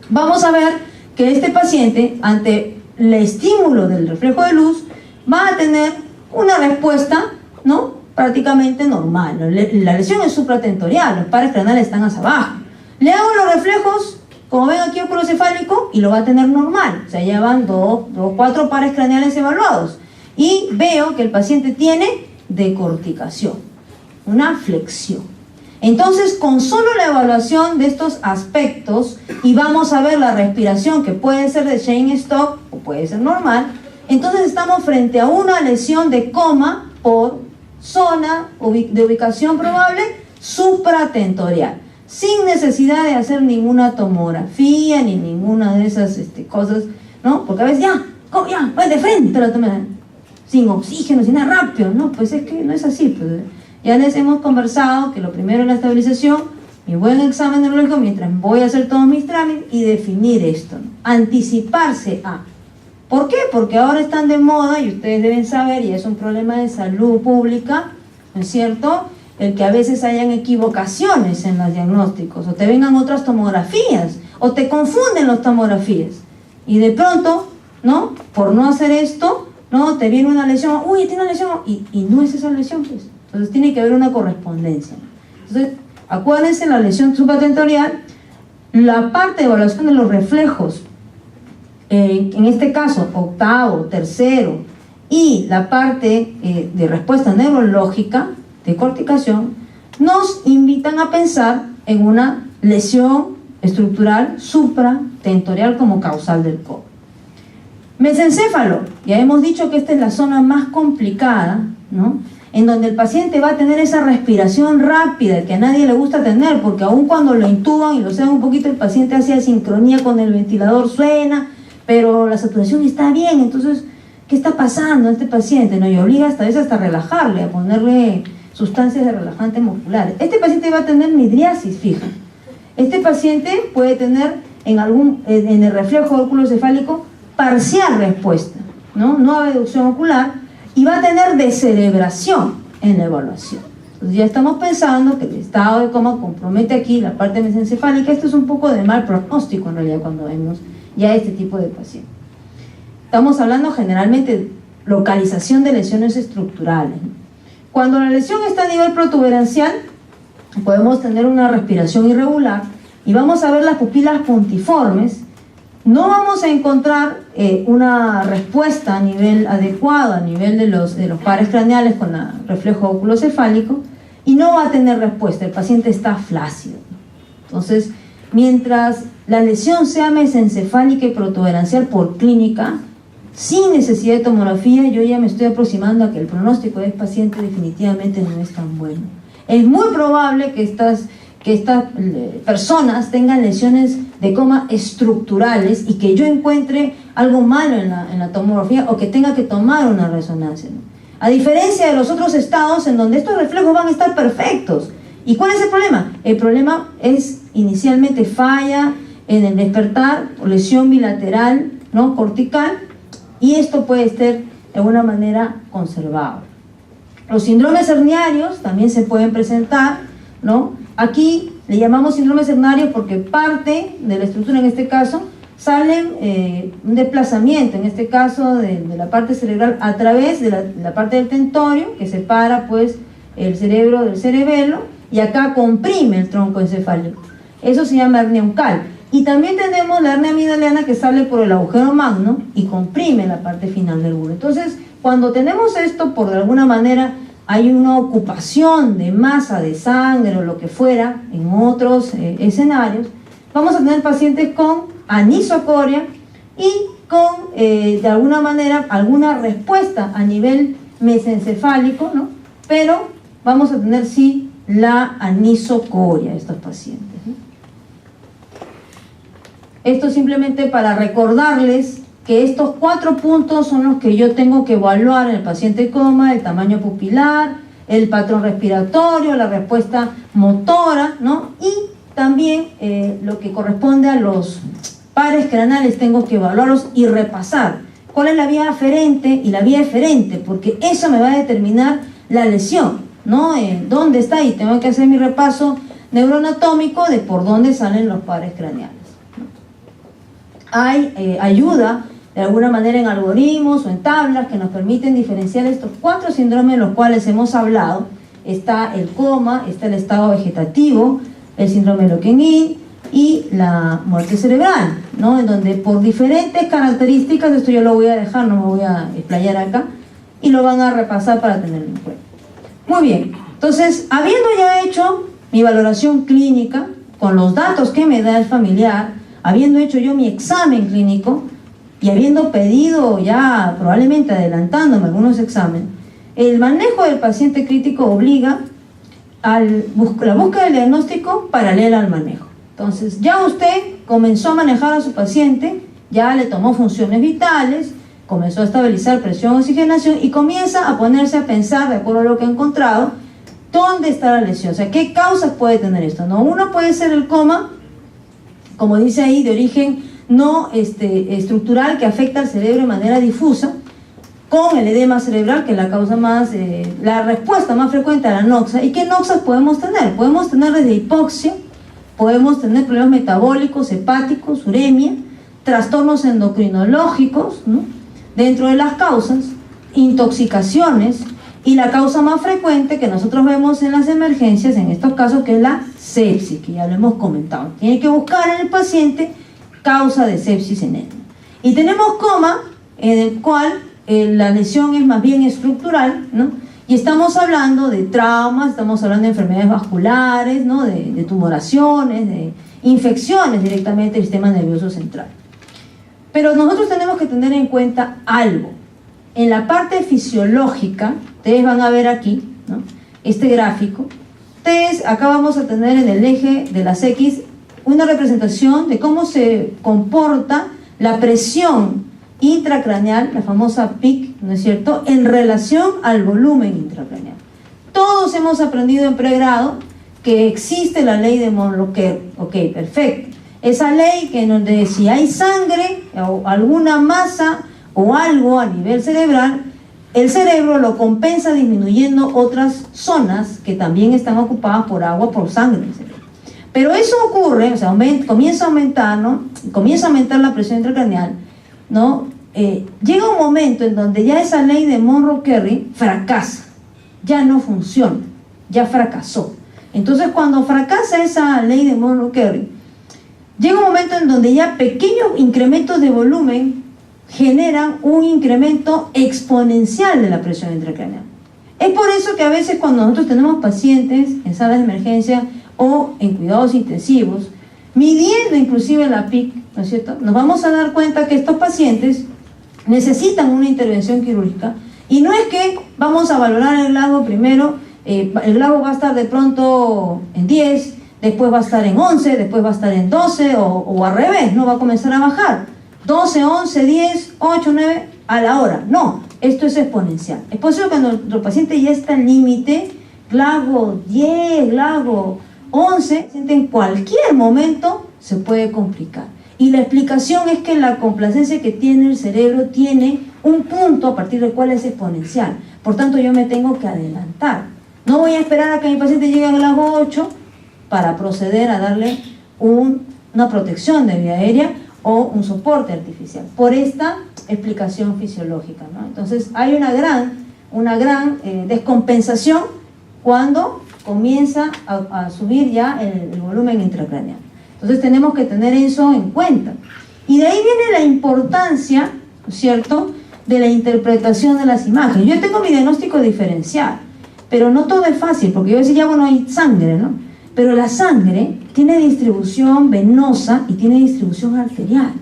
S1: vamos a ver que este paciente, ante el estímulo del reflejo de luz, va a tener una respuesta, ¿no?, prácticamente normal. La lesión es supratentorial, los pares craneales están hacia abajo. Le hago los reflejos, como ven aquí, oculocefálico, y lo va a tener normal. O sea, ya van 4 pares craneales evaluados. Y veo que el paciente tiene decorticación, una flexión. Entonces, con solo la evaluación de estos aspectos, y vamos a ver la respiración, que puede ser de Cheyne-Stokes o puede ser normal, entonces estamos frente a una lesión de coma por zona de ubicación probable supratentorial, sin necesidad de hacer ninguna tomografía ni ninguna de esas cosas, ¿no? Porque a veces ya, pues de frente la tomografía, sin oxígeno, sin nada, rápido, ¿no? Pues es que no es así, pues. Ya les hemos conversado que lo primero es la estabilización, mi buen examen neurológico mientras voy a hacer todos mis trámites, y definir esto, ¿no? Anticiparse a. ¿Por qué? Porque ahora están de moda, y ustedes deben saber, y es un problema de salud pública, ¿no es cierto?, el que a veces hayan equivocaciones en los diagnósticos, o te vengan otras tomografías, o te confunden las tomografías. Y de pronto, ¿no? Por no hacer esto, ¿no? Te viene una lesión, uy, tiene una lesión, y no es esa lesión, pues. Entonces tiene que haber una correspondencia. Entonces, acuérdense, la lesión supratentorial, la parte de evaluación de los reflejos, en este caso, octavo, tercero, y la parte de respuesta neurológica, de corticación, nos invitan a pensar en una lesión estructural supratentorial como causal del coma. Mesencéfalo, ya hemos dicho que esta es la zona más complicada, ¿no? En donde el paciente va a tener esa respiración rápida que a nadie le gusta tener, porque aun cuando lo intuban y lo sean un poquito, el paciente hace sincronía con el ventilador, suena, pero la saturación está bien. Entonces, ¿qué está pasando a este paciente? ¿No? Y obliga hasta a veces hasta a relajarle, a ponerle sustancias de relajantes musculares. Este paciente va a tener midriasis fija. Este paciente puede tener en el reflejo óculo-cefálico parcial respuesta, no abducción ocular, y va a tener descerebración en la evaluación. Entonces ya estamos pensando que el estado de coma compromete aquí la parte mesencefálica. Esto es un poco de mal pronóstico en realidad cuando vemos ya este tipo de paciente. Estamos hablando generalmente de localización de lesiones estructurales. Cuando la lesión está a nivel protuberancial, podemos tener una respiración irregular y vamos a ver las pupilas puntiformes. No vamos a encontrar una respuesta a nivel adecuado, a nivel de los pares craneales con el reflejo oculocefálico, y no va a tener respuesta, el paciente está flácido. Entonces, mientras la lesión sea mesencefálica y protuberancial por clínica, sin necesidad de tomografía, yo ya me estoy aproximando a que el pronóstico de este paciente definitivamente no es tan bueno. Es muy probable que estas personas tengan lesiones de coma estructurales y que yo encuentre algo malo en la tomografía o que tenga que tomar una resonancia, ¿no? A diferencia de los otros estados en donde estos reflejos van a estar perfectos. ¿Y cuál es el problema? El problema es inicialmente falla en el despertar o lesión bilateral, ¿no? Cortical, y esto puede ser de alguna manera conservado. Los síndromes herniarios también se pueden presentar, ¿no? Aquí le llamamos síndromes hernarios porque parte de la estructura, en este caso, sale un desplazamiento, en este caso de la parte cerebral a través de la parte del tentorio, que separa pues el cerebro del cerebelo, y acá comprime el tronco encefálico. Eso se llama hernia uncal. Y también tenemos la hernia amigdaliana que sale por el agujero magno y comprime la parte final del bulbo. Entonces, cuando tenemos esto, por de alguna manera hay una ocupación de masa de sangre o lo que fuera en otros escenarios, vamos a tener pacientes con anisocoria y con, de alguna manera, alguna respuesta a nivel mesencefálico, ¿no? Pero vamos a tener, sí, la anisocoria de estos pacientes, ¿no? Esto simplemente para recordarles que estos 4 puntos son los que yo tengo que evaluar en el paciente coma: el tamaño pupilar, el patrón respiratorio, la respuesta motora, ¿no? Y también lo que corresponde a los pares craneales, tengo que evaluarlos y repasar cuál es la vía aferente y la vía eferente, porque eso me va a determinar la lesión, ¿no? ¿Dónde está? Y tengo que hacer mi repaso neuroanatómico de por dónde salen los pares craneales. Hay ayuda de alguna manera en algoritmos o en tablas que nos permiten diferenciar estos 4 síndromes de los cuales hemos hablado. Está el coma, está el estado vegetativo, el síndrome de Locke-Guin y la muerte cerebral, ¿no? En donde por diferentes características, esto yo lo voy a dejar, no me voy a explayar acá, y lo van a repasar para tenerlo en cuenta. Muy bien, entonces, habiendo ya hecho mi valoración clínica con los datos que me da el familiar, habiendo hecho yo mi examen clínico y habiendo pedido ya, probablemente adelantándome algunos exámenes, el manejo del paciente crítico obliga a la búsqueda del diagnóstico paralela al manejo. Entonces, ya usted comenzó a manejar a su paciente, ya le tomó funciones vitales, comenzó a estabilizar presión, oxigenación y comienza a ponerse a pensar, de acuerdo a lo que ha encontrado, dónde está la lesión, o sea, qué causas puede tener esto, ¿no? Uno puede ser el coma, como dice ahí, de origen no estructural, que afecta al cerebro de manera difusa, con el edema cerebral, que es la causa más, la respuesta más frecuente a la noxa. ¿Y qué noxas podemos tener? Podemos tener desde hipoxia, podemos tener problemas metabólicos, hepáticos, uremia, trastornos endocrinológicos, ¿no? Dentro de las causas, intoxicaciones, y la causa más frecuente que nosotros vemos en las emergencias, en estos casos, que es la sepsis, que ya lo hemos comentado. Tiene que buscar en el paciente causa de sepsis en él. Y tenemos coma, en el cual la lesión es más bien estructural, ¿no? Y estamos hablando de traumas, estamos hablando de enfermedades vasculares, ¿no? De tumoraciones, de infecciones directamente del sistema nervioso central. Pero nosotros tenemos que tener en cuenta algo. En la parte fisiológica, ustedes van a ver aquí, ¿no? Este gráfico. Ustedes acá vamos a tener en el eje de las X una representación de cómo se comporta la presión intracraneal, la famosa PIC, ¿no es cierto?, en relación al volumen intracraneal. Todos hemos aprendido en pregrado que existe la ley de Monro-Kerr. Ok, perfecto. Esa ley que nos dice si hay sangre o alguna masa o algo a nivel cerebral, el cerebro lo compensa disminuyendo otras zonas que también están ocupadas por agua, por sangre del cerebro. Pero eso ocurre, o sea, comienza a aumentar, ¿no? Comienza a aumentar la presión intracraneal, ¿no? Llega un momento en donde ya esa ley de Monro-Kerr fracasa, ya no funciona, ya fracasó. Entonces, cuando fracasa esa ley de Monro-Kerr, llega un momento en donde ya pequeños incrementos de volumen generan un incremento exponencial de la presión intracraneal. Es por eso que a veces cuando nosotros tenemos pacientes en salas de emergencia o en cuidados intensivos, midiendo inclusive la PIC, ¿no es cierto?, nos vamos a dar cuenta que estos pacientes necesitan una intervención quirúrgica, y no es que vamos a valorar el GLACO primero, el GLACO va a estar de pronto en 10, después va a estar en 11, después va a estar en 12 o al revés, no va a comenzar a bajar 12, 11, 10, 8, 9 a la hora. No, esto es exponencial. Es posible que nuestro paciente ya está al límite, GLACO 10, GLACO 11, en cualquier momento se puede complicar. Y la explicación es que la complacencia que tiene el cerebro tiene un punto a partir del cual es exponencial. Por tanto, yo me tengo que adelantar. No voy a esperar a que mi paciente llegue al GLACO 8 para proceder a darle una protección de vía aérea o un soporte artificial, por esta explicación fisiológica, ¿no? Entonces hay una gran descompensación cuando comienza a subir ya el volumen intracraneal. Entonces tenemos que tener eso en cuenta. Y de ahí viene la importancia, ¿no es cierto?, de la interpretación de las imágenes. Yo tengo mi diagnóstico diferencial, pero no todo es fácil, porque yo decía, ya bueno, hay sangre, ¿no? Pero la sangre tiene distribución venosa y tiene distribución arterial,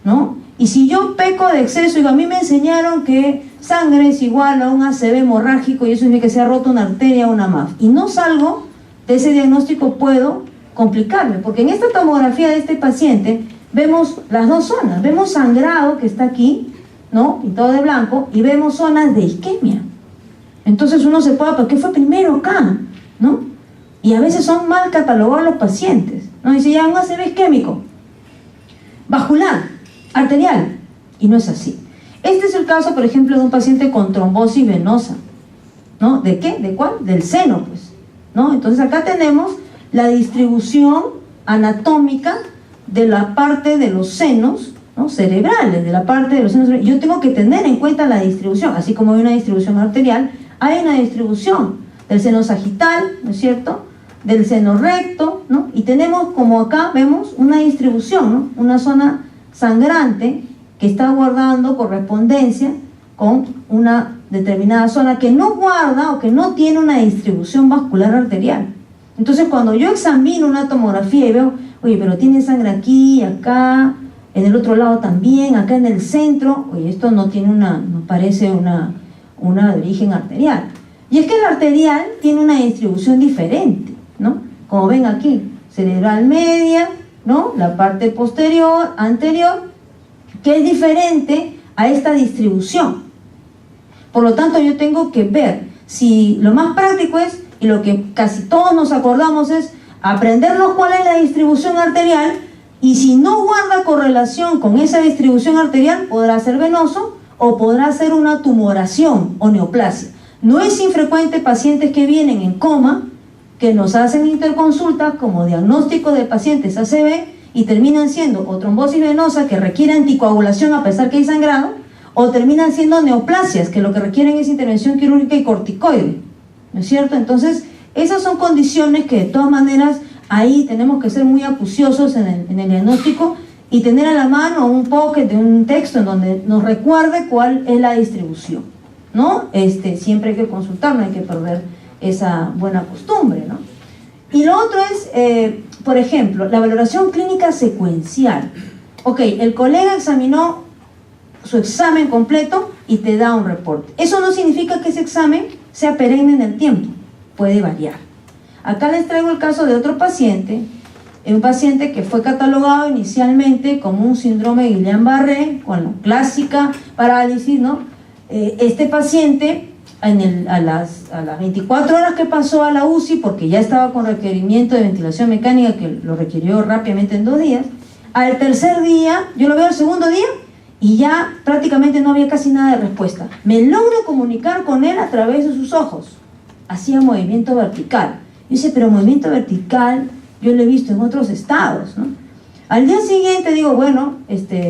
S1: ¿no? Y si yo peco de exceso, digo, a mí me enseñaron que sangre es igual a un ACV hemorrágico y eso significa que se ha roto una arteria o una MAF, y no salgo de ese diagnóstico, puedo complicarme, porque en esta tomografía de este paciente vemos las dos zonas, vemos sangrado que está aquí, ¿no?, pintado de blanco, y vemos zonas de isquemia. Entonces uno se puede, ¿pero qué fue primero acá?, ¿no? Y a veces son mal catalogados los pacientes, ¿no? Dice, ya un ACV isquémico, vascular, arterial, y no es así. Este es el caso, por ejemplo, de un paciente con trombosis venosa, ¿no? ¿De qué? ¿De cuál? Del seno, pues, ¿no? Entonces acá tenemos la distribución anatómica de la parte de los senos, ¿no?, cerebrales, de la parte de los senos cerebrales. Yo tengo que tener en cuenta la distribución, así como hay una distribución arterial, hay una distribución del seno sagital, ¿no es cierto?, del seno recto, ¿no? Y tenemos, como acá vemos, una distribución, ¿no?, una zona sangrante que está guardando correspondencia con una determinada zona que no guarda o que no tiene una distribución vascular arterial. Entonces, cuando yo examino una tomografía y veo, oye, pero tiene sangre aquí, acá, en el otro lado también, acá en el centro, oye, esto no tiene no parece una de origen arterial. Y es que la arterial tiene una distribución diferente, ¿no? Como ven aquí, cerebral media, ¿no?, la parte posterior, anterior, que es diferente a esta distribución. Por lo tanto, yo tengo que ver si lo más práctico es, y lo que casi todos nos acordamos es aprendernos cuál es la distribución arterial, y si no guarda correlación con esa distribución arterial, podrá ser venoso o podrá ser una tumoración o neoplasia. No es infrecuente pacientes que vienen en coma, que nos hacen interconsultas como diagnóstico de pacientes ACV y terminan siendo o trombosis venosa que requiere anticoagulación a pesar que hay sangrado, o terminan siendo neoplasias que lo que requieren es intervención quirúrgica y corticoide, ¿no es cierto? Entonces, esas son condiciones que de todas maneras ahí tenemos que ser muy acuciosos en el diagnóstico y tener a la mano un pocket de un texto en donde nos recuerde cuál es la distribución, ¿no? Siempre hay que consultar, no hay que perder esa buena costumbre, ¿no? Y lo otro es, por ejemplo, la valoración clínica secuencial. Ok, el colega examinó su examen completo y te da un reporte. Eso no significa que ese examen sea perenne en el tiempo, puede variar. Acá les traigo el caso de otro paciente, un paciente que fue catalogado inicialmente como un síndrome de Guillain-Barré, con la clásica parálisis, ¿no? Este paciente, a las 24 horas que pasó a la UCI, porque ya estaba con requerimiento de ventilación mecánica, que lo requirió rápidamente en 2 días, al tercer día, yo lo veo el segundo día, y ya prácticamente no había casi nada de respuesta. Me logro comunicar con él a través de sus ojos. Hacía movimiento vertical. Yo dice, pero movimiento vertical yo lo he visto en otros estados, ¿no? Al día siguiente digo, bueno,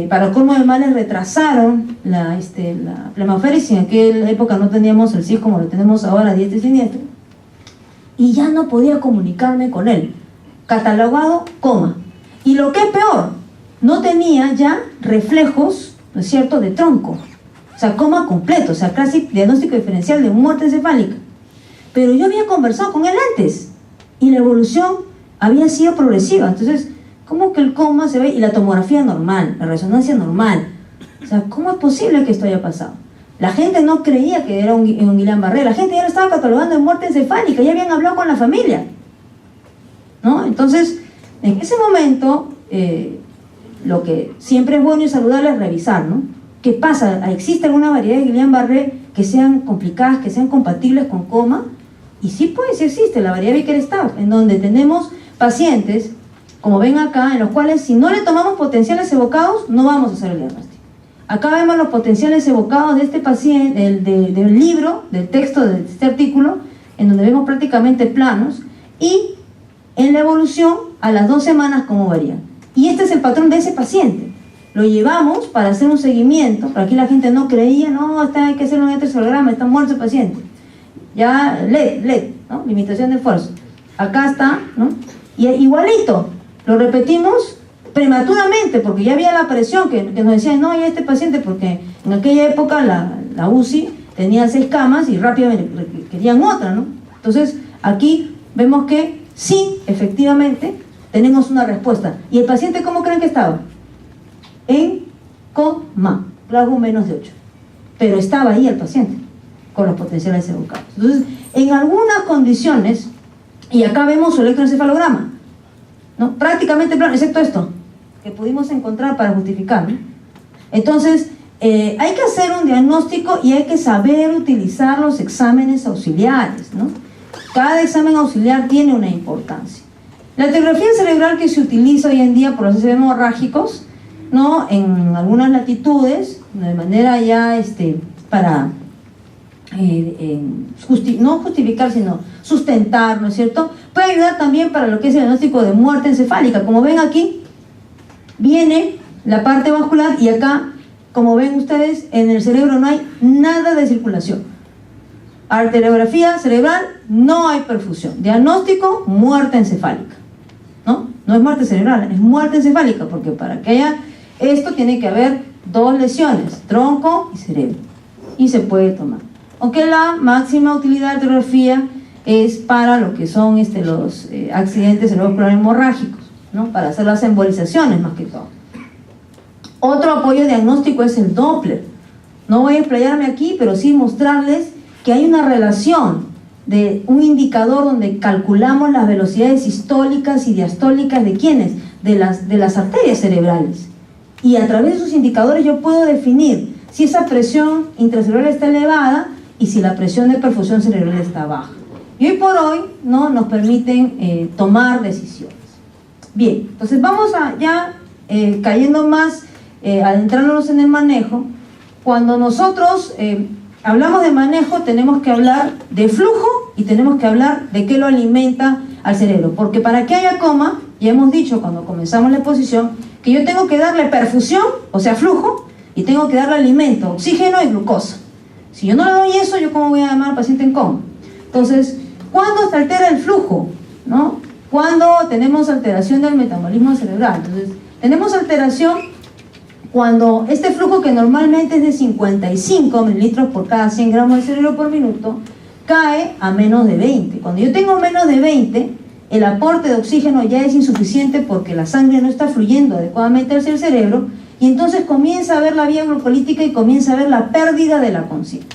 S1: para colmo de males retrasaron la plemaféresis. En aquella época no teníamos el CIS como lo tenemos ahora, diestro y siniestro. Y ya no podía comunicarme con él. Catalogado, coma. Y lo que es peor, no tenía ya reflejos, ¿no es cierto?, de tronco. O sea, coma completo, o sea, casi diagnóstico diferencial de muerte encefálica. Pero yo había conversado con él antes y la evolución había sido progresiva. Entonces, ¿cómo que el coma se ve? Y la tomografía normal, la resonancia normal. O sea, ¿cómo es posible que esto haya pasado? La gente no creía que era un Guillain-Barré, la gente ya lo estaba catalogando de muerte encefálica, ya habían hablado con la familia, ¿no? Entonces, en ese momento, lo que siempre es bueno y saludable es revisar, ¿no? ¿Qué pasa? ¿Existe alguna variedad de Guillain-Barré que sean complicadas, que sean compatibles con coma? Y sí, pues, sí existe la variedad Vickers-Staff, en donde tenemos pacientes, como ven acá, en los cuales si no le tomamos potenciales evocados, no vamos a hacer el diagnóstico. Acá vemos los potenciales evocados de este paciente, del libro, del texto de este artículo, en donde vemos prácticamente planos, y en la evolución, a las 2 semanas, cómo varían. Y este es el patrón de ese paciente. Lo llevamos para hacer un seguimiento, pero aquí la gente no creía, no, hay que hacer un electroencefalograma, está muerto el paciente. Ya, LED, ¿no? Limitación de esfuerzo. Acá está, ¿no? Y igualito, lo repetimos prematuramente, porque ya había la presión que nos decían, no, ya este paciente, porque en aquella época la UCI tenía 6 camas y rápidamente querían otra, ¿no? Entonces, aquí vemos que sí, efectivamente, tenemos una respuesta. ¿Y el paciente cómo creen que estaba? En coma, grado menos de 8. Pero estaba ahí el paciente, con los potenciales evocados. Entonces, en algunas condiciones, y acá vemos su electroencefalograma, ¿no? Prácticamente plano, excepto esto, que pudimos encontrar para justificar, ¿no? Entonces, hay que hacer un diagnóstico y hay que saber utilizar los exámenes auxiliares, ¿no? Cada examen auxiliar tiene una importancia. La ecografía cerebral que se utiliza hoy en día por los procesos hemorrágicos, ¿no? En algunas latitudes, de manera ya para no justificar, sino sustentar, ¿no es cierto? Puede ayudar también para lo que es el diagnóstico de muerte encefálica. Como ven aquí, viene la parte vascular y acá, como ven ustedes, en el cerebro no hay nada de circulación. Arteriografía cerebral, no hay perfusión. Diagnóstico, muerte encefálica, ¿no? No es muerte cerebral, es muerte encefálica, porque para que haya esto tiene que haber 2 lesiones, tronco y cerebro, y se puede tomar. Aunque la máxima utilidad de arteriografía es para lo que son los accidentes cerebrovasculares hemorrágicos, ¿no? Para hacer las embolizaciones más que todo. Otro apoyo diagnóstico es el Doppler. No voy a explayarme aquí, pero sí mostrarles que hay una relación de un indicador donde calculamos las velocidades sistólicas y diastólicas de ¿quiénes? De las arterias cerebrales. Y a través de esos indicadores yo puedo definir si esa presión intracerebral está elevada y si la presión de perfusión cerebral está baja. Y hoy por hoy, ¿no?, nos permiten tomar decisiones. Bien, entonces vamos ya cayendo más, adentrándonos en el manejo. Cuando nosotros hablamos de manejo, tenemos que hablar de flujo y tenemos que hablar de qué lo alimenta al cerebro. Porque para que haya coma, ya hemos dicho cuando comenzamos la exposición, que yo tengo que darle perfusión, o sea, flujo, y tengo que darle alimento, oxígeno y glucosa. Si yo no le doy eso, ¿yo cómo voy a llamar al paciente en coma? Entonces, ¿cuándo se altera el flujo? ¿No? Cuando tenemos alteración del metabolismo cerebral. Entonces, tenemos alteración cuando este flujo, que normalmente es de 55 mililitros por cada 100 gramos de cerebro por minuto, cae a menos de 20. Cuando yo tengo menos de 20, el aporte de oxígeno ya es insuficiente porque la sangre no está fluyendo adecuadamente hacia el cerebro, y entonces comienza a haber la vía glucolítica y comienza a haber la pérdida de la conciencia.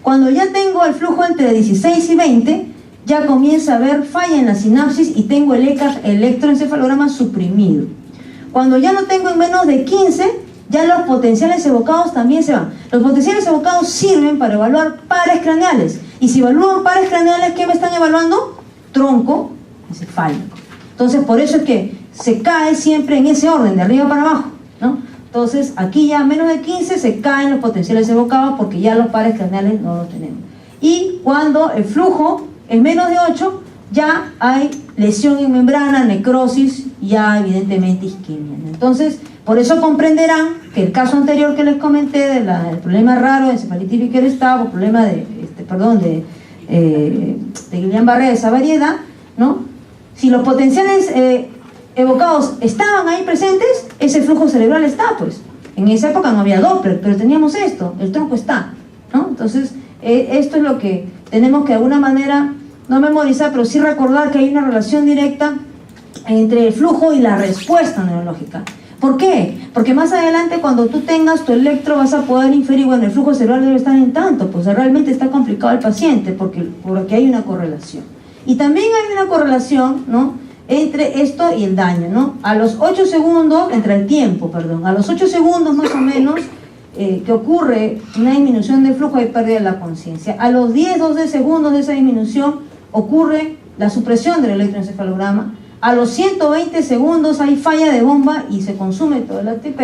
S1: Cuando ya tengo el flujo entre 16 y 20, ya comienza a haber falla en la sinapsis y tengo el electroencefalograma suprimido. Cuando ya lo tengo en menos de 15, ya los potenciales evocados también se van. Los potenciales evocados sirven para evaluar pares craneales. Y si evalúan pares craneales, ¿qué me están evaluando? Tronco encefálico. Entonces, por eso es que se cae siempre en ese orden, de arriba para abajo, ¿no? Entonces, aquí ya a menos de 15 se caen los potenciales evocados porque ya los pares craneales no los tenemos. Y cuando el flujo es menos de 8, ya hay lesión en membrana, necrosis, ya evidentemente isquemia. Entonces, por eso comprenderán que el caso anterior que les comenté del problema raro de encefalitis Vickers-Stapp, o problema de Guillain-Barré, de esa variedad, ¿no? Si los potenciales evocados estaban ahí presentes, ese flujo cerebral está, pues. En esa época no había Doppler, pero teníamos esto, el tronco está, ¿no? Entonces, esto es lo que tenemos que de alguna manera no memorizar, pero sí recordar que hay una relación directa entre el flujo y la respuesta neurológica. ¿Por qué? Porque más adelante, cuando tú tengas tu electro, vas a poder inferir, bueno, el flujo cerebral debe estar en tanto, pues realmente está complicado el paciente, porque hay una correlación. Y también hay una correlación, ¿no?, entre esto y el daño, ¿no? A los 8 segundos, entre el tiempo, perdón, a los 8 segundos más o menos, que ocurre una disminución del flujo, hay pérdida de la conciencia. A los 10-12 segundos de esa disminución ocurre la supresión del electroencefalograma. A los 120 segundos hay falla de bomba y se consume todo el ATP.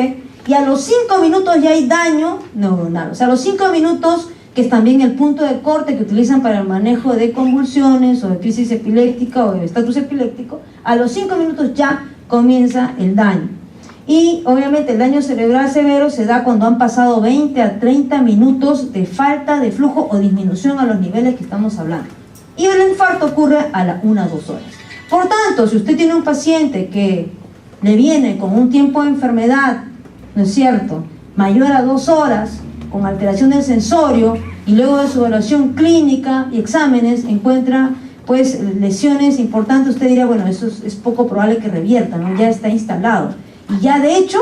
S1: Y a los 5 minutos ya hay daño neuronal. O sea, a los 5 minutos, que es también el punto de corte que utilizan para el manejo de convulsiones o de crisis epiléptica o de estatus epiléptico, a los 5 minutos ya comienza el daño. Y obviamente el daño cerebral severo se da cuando han pasado 20 a 30 minutos de falta de flujo o disminución a los niveles que estamos hablando. Y el infarto ocurre a las 1 a 2 horas. Por tanto, si usted tiene un paciente que le viene con un tiempo de enfermedad, ¿no es cierto?, mayor a 2 horas, con alteración del sensorio, y luego de su evaluación clínica y exámenes encuentra pues lesiones importantes, usted dirá, bueno, eso es poco probable que revierta, ¿no? Ya está instalado. Y ya de hecho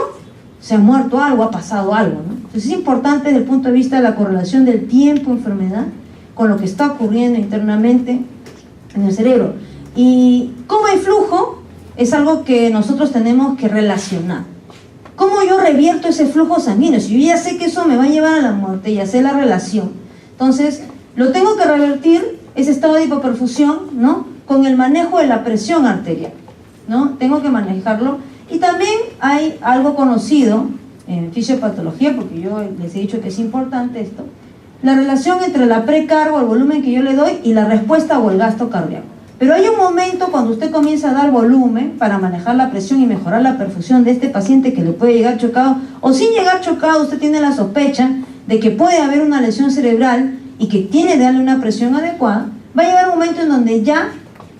S1: se ha muerto algo, ha pasado algo, ¿no? Entonces es importante desde el punto de vista de la correlación del tiempo-enfermedad con lo que está ocurriendo internamente en el cerebro. Y cómo hay flujo es algo que nosotros tenemos que relacionar. ¿Cómo yo revierto ese flujo sanguíneo? Si yo ya sé que eso me va a llevar a la muerte, ya sé la relación. Entonces, lo tengo que revertir, ese estado de hipoperfusión, ¿no?, con el manejo de la presión arterial, ¿no? Tengo que manejarlo. Y también hay algo conocido en fisiopatología, porque yo les he dicho que es importante esto, la relación entre la precarga, el volumen que yo le doy, y la respuesta o el gasto cardíaco. Pero hay un momento cuando usted comienza a dar volumen para manejar la presión y mejorar la perfusión de este paciente que le puede llegar chocado, o sin llegar chocado, usted tiene la sospecha de que puede haber una lesión cerebral y que tiene que darle una presión adecuada. Va a llegar un momento en donde ya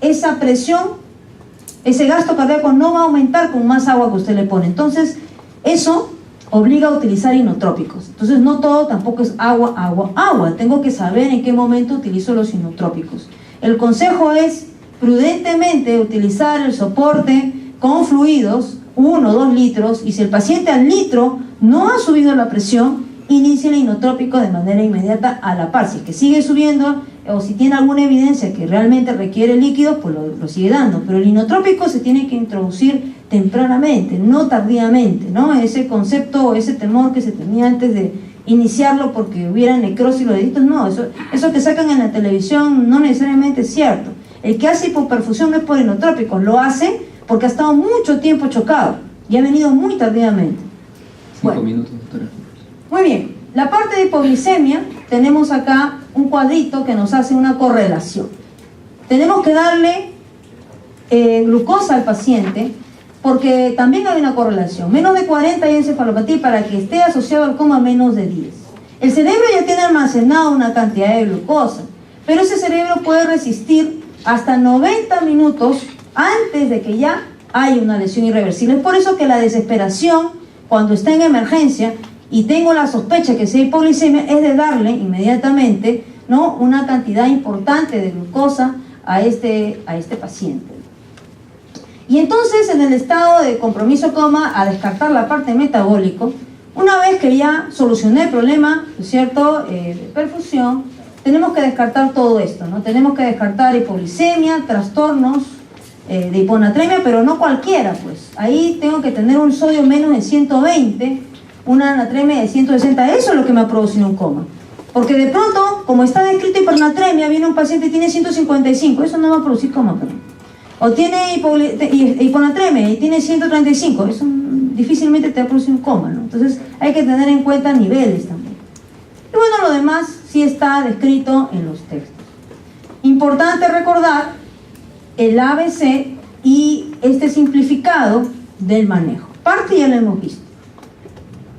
S1: esa presión, ese gasto cardíaco no va a aumentar con más agua que usted le pone. Entonces, eso obliga a utilizar inotrópicos. Entonces, no todo tampoco es agua, agua, agua. Tengo que saber en qué momento utilizo los inotrópicos. El consejo es prudentemente utilizar el soporte con fluidos, 1 o 2 litros, y si el paciente al litro no ha subido la presión, inicie el inotrópico de manera inmediata a la par. Si es que sigue subiendo, o si tiene alguna evidencia que realmente requiere líquidos, pues lo sigue dando. Pero el inotrópico se tiene que introducir tempranamente, no tardíamente, ¿no? Ese concepto o ese temor que se tenía antes de iniciarlo porque hubiera necrosis los deditos, no, eso que sacan en la televisión no necesariamente es cierto. El que hace hipoperfusión no es por inotrópicos, lo hace porque ha estado mucho tiempo chocado y ha venido muy tardíamente.
S2: 5 minutos, doctora.
S1: Muy bien, la parte de hipoglicemia, tenemos acá un cuadrito que nos hace una correlación. Tenemos que darle glucosa al paciente, porque también hay una correlación. Menos de 40 hay encefalopatía para que esté asociado al coma menos de 10. El cerebro ya tiene almacenado una cantidad de glucosa, pero ese cerebro puede resistir hasta 90 minutos antes de que ya haya una lesión irreversible. Es por eso que la desesperación, cuando está en emergencia y tengo la sospecha que sea hipoglicemia, es de darle inmediatamente, ¿no?, una cantidad importante de glucosa a este paciente. Y entonces, en el estado de compromiso coma, a descartar la parte metabólica, una vez que ya solucioné el problema, ¿no es cierto?, de perfusión, tenemos que descartar todo esto, ¿no? Tenemos que descartar hipoglicemia, trastornos de hiponatremia, pero no cualquiera, pues. Ahí tengo que tener un sodio menos de 120, una anatremia de 160, eso es lo que me ha producido un coma. Porque de pronto, como está descrito hipernatremia, viene un paciente y tiene 155, eso no va a producir coma, pero. O tiene hiponatremia y tiene 135, eso difícilmente te va a producir un coma, ¿no? Entonces hay que tener en cuenta niveles también. Y bueno, lo demás sí está descrito en los textos. Importante recordar el ABC y este simplificado del manejo. Parte ya lo hemos visto.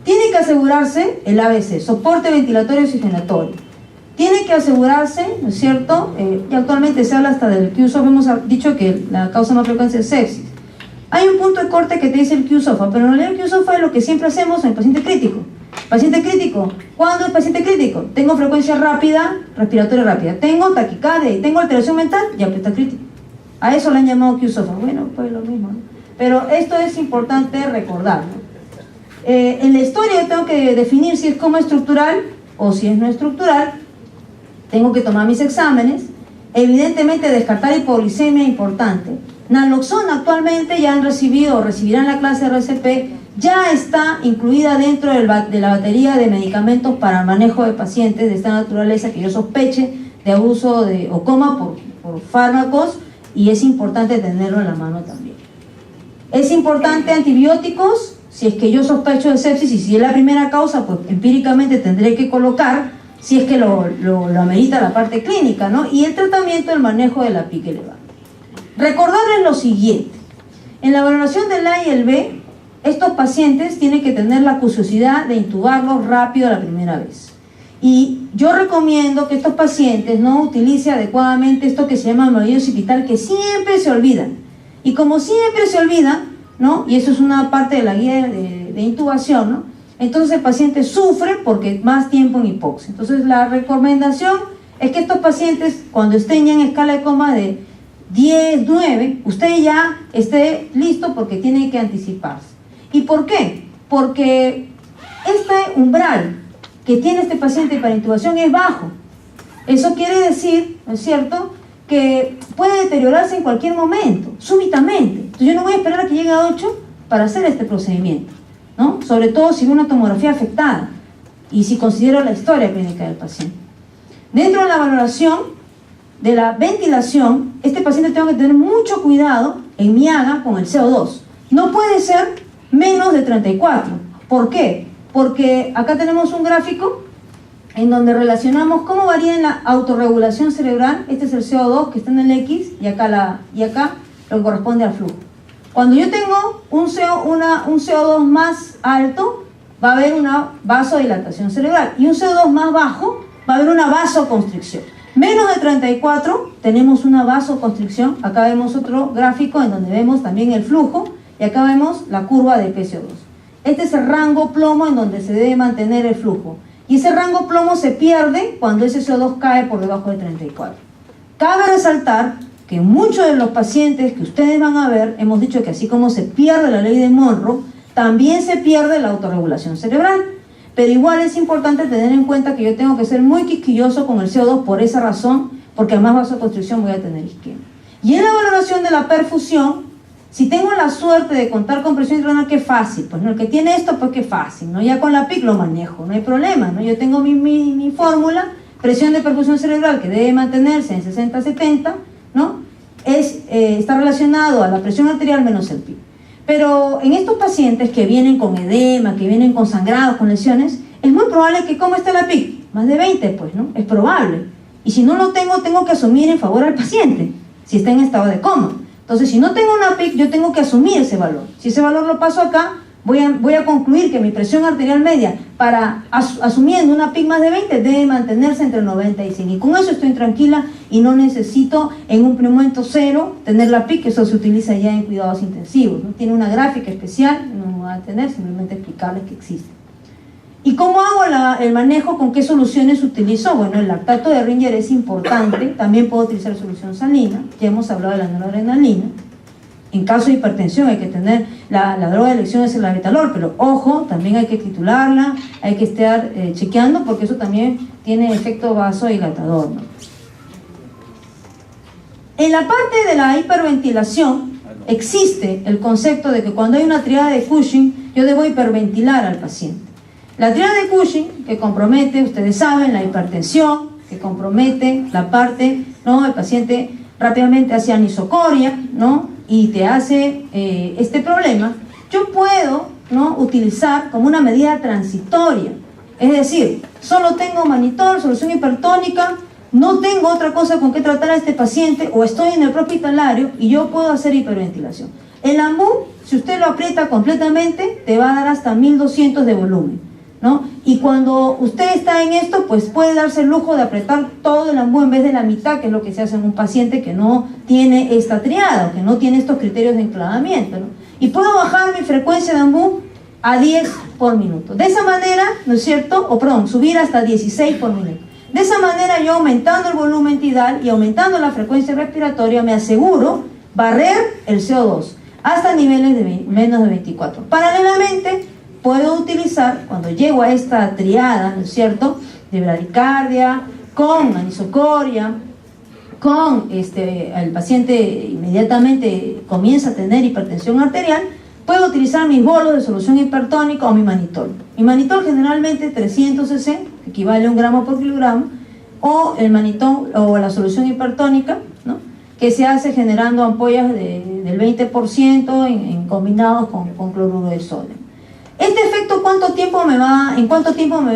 S1: Tiene que asegurarse el ABC, soporte ventilatorio y oxigenatorio. Tiene que asegurarse, ¿no es cierto? Y actualmente se habla hasta del QSOF, hemos dicho que la causa más frecuente es sepsis. Hay un punto de corte que te dice el QSOF, pero en realidad el QSOF es lo que siempre hacemos en el paciente crítico. Paciente crítico, ¿cuándo es paciente crítico? Tengo frecuencia rápida, respiratoria rápida, tengo taquicardia y tengo alteración mental, ya pues está crítico. A eso le han llamado QSOF. Bueno, pues lo mismo, ¿no? Pero esto es importante recordar, ¿no? En la historia yo tengo que definir si es coma estructural o si es no estructural. Tengo que tomar mis exámenes, evidentemente descartar hipoglicemia importante. Naloxona actualmente ya han recibido o recibirán la clase RCP, ya está incluida dentro de la batería de medicamentos para manejo de pacientes de esta naturaleza que yo sospeche de abuso o coma por fármacos, y es importante tenerlo en la mano también. Es importante antibióticos, si es que yo sospecho de sepsis, y si es la primera causa, pues empíricamente tendré que colocar, si es que lo amerita la parte clínica, ¿no? Y el tratamiento, el manejo de la pica elevada. Recordarles lo siguiente: en la valoración del A y el B, estos pacientes tienen que tener la curiosidad de intubarlos rápido la primera vez. Y yo recomiendo que estos pacientes no utilicen adecuadamente esto que se llama almohadillo occipital, que siempre se olvidan. Y como siempre se olvidan, ¿no?, y eso es una parte de la guía de intubación, ¿no?, entonces el paciente sufre porque más tiempo en hipoxia. Entonces la recomendación es que estos pacientes, cuando estén ya en escala de coma de 10, 9, usted ya esté listo porque tiene que anticiparse. ¿Y por qué? Porque este umbral que tiene este paciente para intubación es bajo. Eso quiere decir, ¿no es cierto?, que puede deteriorarse en cualquier momento, súbitamente. Entonces yo no voy a esperar a que llegue a 8 para hacer este procedimiento, ¿no? Sobre todo si veo una tomografía afectada y si considero la historia clínica del paciente. Dentro de la valoración de la ventilación, este paciente tengo que tener mucho cuidado en mi AGA con el CO2. No puede ser menos de 34. ¿Por qué? Porque acá tenemos un gráfico en donde relacionamos cómo varía en la autorregulación cerebral. Este es el CO2 que está en el X, y acá lo que corresponde al flujo. Cuando yo tengo un CO2 más alto, va a haber una vasodilatación cerebral, y un CO2 más bajo, va a haber una vasoconstricción. Menos de 34 tenemos una vasoconstricción. Acá vemos otro gráfico en donde vemos también el flujo, y acá vemos la curva de PCO2. Este es el rango plomo en donde se debe mantener el flujo, y ese rango plomo se pierde cuando ese CO2 cae por debajo de 34. Cabe resaltar que muchos de los pacientes que ustedes van a ver, hemos dicho que así como se pierde la ley de Monroe, también se pierde la autorregulación cerebral. Pero igual es importante tener en cuenta que yo tengo que ser muy quisquilloso con el CO2 por esa razón, porque a más vasoconstricción voy a tener isquemia. Y en la valoración de la perfusión, si tengo la suerte de contar con presión intracranial, qué fácil, pues no, el que tiene esto, pues qué fácil, ¿no? Ya con la PIC lo manejo, no hay problema, ¿no? Yo tengo mi fórmula, presión de perfusión cerebral que debe mantenerse en 60-70, ¿no? Está relacionado a la presión arterial menos el PIB. Pero en estos pacientes que vienen con edema, que vienen con sangrados, con lesiones, es muy probable que, ¿cómo está la PIB? Más de 20, pues, ¿no? Es probable. Y si no lo tengo que asumir en favor al paciente, si está en estado de coma. Entonces, si no tengo una PIC, yo tengo que asumir ese valor. Si ese valor lo paso acá, voy a concluir que mi presión arterial media, asumiendo una PIC más de 20, debe mantenerse entre 90 y 100. Y con eso estoy tranquila y no necesito en un momento cero tener la PIC, que eso se utiliza ya en cuidados intensivos, ¿no? Tiene una gráfica especial, no voy a tener, simplemente explicarles que existe. ¿Y cómo hago el manejo? ¿Con qué soluciones utilizo? Bueno, el lactato de Ringer es importante, también puedo utilizar solución salina, ya hemos hablado de la noradrenalina. En caso de hipertensión hay que tener, la droga de elección es el labetalol, pero ojo, también hay que titularla, hay que estar chequeando porque eso también tiene efecto vasodilatador, ¿no? En la parte de la hiperventilación existe el concepto de que cuando hay una triada de Cushing, yo debo hiperventilar al paciente. La triada de Cushing, que compromete, ustedes saben, la hipertensión, que compromete la parte, ¿no? El paciente rápidamente hace anisocoria, ¿no? Y te hace este problema, yo puedo, ¿no?, utilizar como una medida transitoria. Es decir, solo tengo manitol, solución hipertónica, no tengo otra cosa con que tratar a este paciente, o estoy en el prehospitalario y yo puedo hacer hiperventilación. El AMBU, si usted lo aprieta completamente, te va a dar hasta 1200 de volumen, ¿no? Y cuando usted está en esto, pues puede darse el lujo de apretar todo el AMBU en vez de la mitad, que es lo que se hace en un paciente que no tiene esta triada, que no tiene estos criterios de enclavamiento, ¿no? Y puedo bajar mi frecuencia de AMBU a 10 por minuto. De esa manera, ¿no es cierto? O perdón, subir hasta 16 por minuto. De esa manera, yo aumentando el volumen tidal y aumentando la frecuencia respiratoria, me aseguro barrer el CO2 hasta niveles de menos de 24. Paralelamente, puedo utilizar, cuando llego a esta triada, ¿no es cierto?, de bradicardia, con anisocoria, con el paciente inmediatamente comienza a tener hipertensión arterial, puedo utilizar mis bolos de solución hipertónica o mi manitol. Mi manitol generalmente 300 cc, que equivale a 1 gramo por kilogramo, o el manitol o la solución hipertónica, ¿no?, que se hace generando ampollas del 20% en combinados con cloruro de sodio. ¿Este efecto en cuánto tiempo me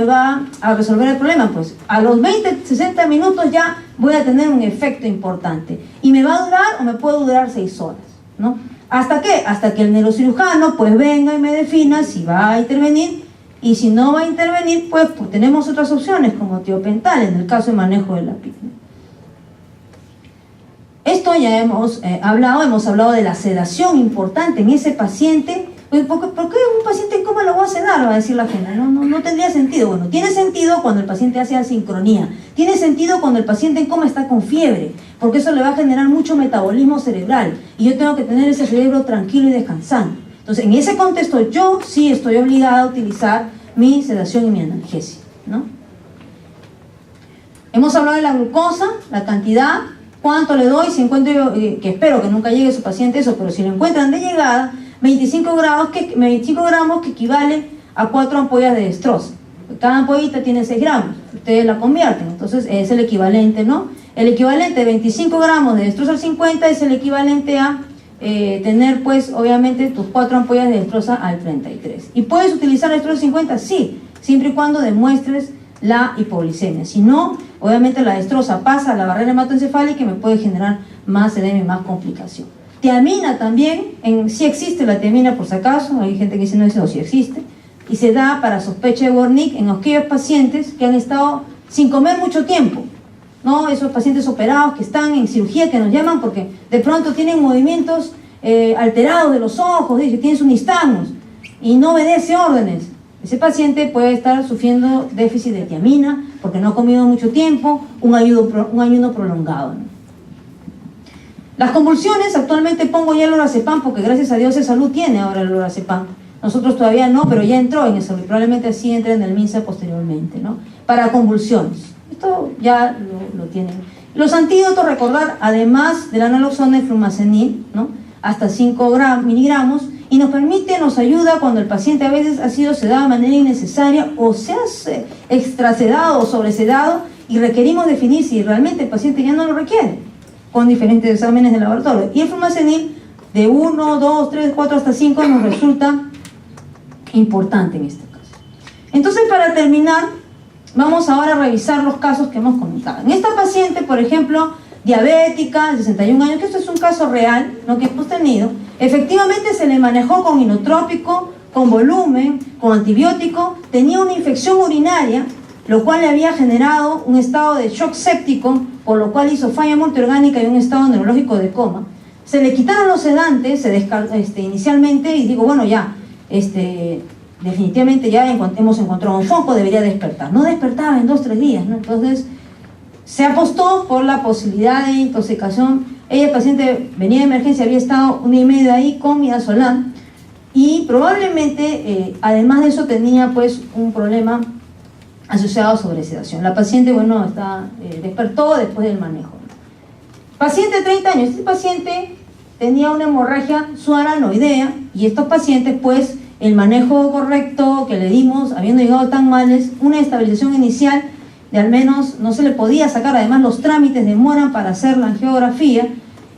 S1: va a resolver el problema? Pues a los 20-60 minutos ya voy a tener un efecto importante. ¿Y me va a durar o me puede durar 6 horas? ¿No? ¿Hasta qué? Hasta que el neurocirujano pues venga y me defina si va a intervenir, y si no va a intervenir, pues tenemos otras opciones como tiopental en el caso de manejo de la PIC. Esto ya hemos hablado de la sedación importante en ese paciente. ¿Por qué un paciente en coma lo voy a sedar? Va a decir la gente. No tendría sentido. Bueno, tiene sentido cuando el paciente hace asincronía. Tiene sentido cuando el paciente en coma está con fiebre, porque eso le va a generar mucho metabolismo cerebral. Y yo tengo que tener ese cerebro tranquilo y descansando. Entonces, en ese contexto, yo sí estoy obligada a utilizar mi sedación y mi analgesia, ¿no? Hemos hablado de la glucosa, la cantidad, cuánto le doy, si encuentro, que espero que nunca llegue su paciente eso, pero si lo encuentran de llegada, 25 gramos que equivale a 4 ampollas de destroza. Cada ampollita tiene 6 gramos, ustedes la convierten, entonces es el equivalente, ¿no? El equivalente de 25 gramos de destroza al 50 es el equivalente a tener, pues, obviamente, tus 4 ampollas de destroza al 33. ¿Y puedes utilizar destroza al 50? Sí, siempre y cuando demuestres la hipoglicemia. Si no, obviamente la destroza pasa a la barrera hematoencefálica y me puede generar más edema y más complicación. Tiamina también, sí existe la tiamina por si acaso, hay gente que dice no, sí existe, y se da para sospecha de Wernicke en aquellos pacientes que han estado sin comer mucho tiempo, ¿no? Esos pacientes operados que están en cirugía, que nos llaman porque de pronto tienen movimientos alterados de los ojos, dice, tienen sus nistagmos y no obedece órdenes. Ese paciente puede estar sufriendo déficit de tiamina porque no ha comido mucho tiempo, un ayuno prolongado, ¿no? Las convulsiones, actualmente pongo ya el lorazepam porque gracias a Dios el Salud tiene ahora el lorazepam. Nosotros todavía no, pero ya entró en el Salud, probablemente así entre en el MINSA posteriormente, ¿no? Para convulsiones. Esto ya lo tienen. Los antídotos, recordar, además del naloxona y flumazenil, ¿no?, hasta 5 miligramos, y nos ayuda cuando el paciente a veces ha sido sedado de manera innecesaria o se ha extrasedado o sobresedado y requerimos definir si realmente el paciente ya no lo requiere, con diferentes exámenes de laboratorio. Y el flumazenil de 1, 2, 3, 4 hasta 5 nos resulta importante en este caso. Entonces, para terminar, vamos ahora a revisar los casos que hemos comentado. En esta paciente, por ejemplo, diabética, de 61 años, que esto es un caso real, ¿no?, que hemos tenido. Efectivamente se le manejó con inotrópico, con volumen, con antibiótico, tenía una infección urinaria, lo cual le había generado un estado de shock séptico, por lo cual hizo falla multiorgánica y un estado neurológico de coma. Se le quitaron los sedantes inicialmente y digo, bueno, ya, definitivamente ya hemos encontrado un foco, debería despertar. No despertaba en 2 o 3 días, ¿no? Entonces se apostó por la posibilidad de intoxicación. Ella, el paciente, venía de emergencia, había estado 1 y media ahí con midazolam y probablemente, además de eso, tenía pues un problema asociado a sobresedación. La paciente, bueno, despertó después del manejo. Paciente de 30 años, este paciente tenía una hemorragia subaranoidea y estos pacientes, pues, el manejo correcto que le dimos, habiendo llegado tan mal, es una estabilización inicial de al menos, no se le podía sacar, además los trámites demoran para hacer la angiografía,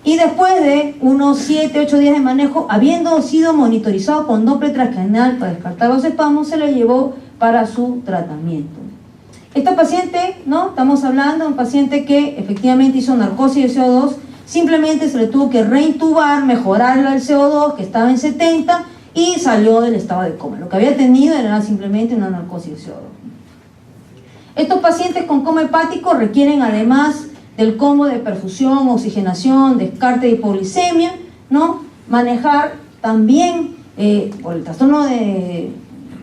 S1: y después de unos 7, 8 días de manejo, habiendo sido monitorizado con Doppler transcranial para descartar los espasmos, se le llevó para su tratamiento. Este paciente, ¿no?, estamos hablando de un paciente que efectivamente hizo narcosis de CO2, simplemente se le tuvo que reintubar, mejorar el CO2, que estaba en 70, y salió del estado de coma. Lo que había tenido era simplemente una narcosis de CO2. Estos pacientes con coma hepático requieren, además del combo de perfusión, oxigenación, descarte de hipoglicemia, ¿no?, manejar también, por el trastorno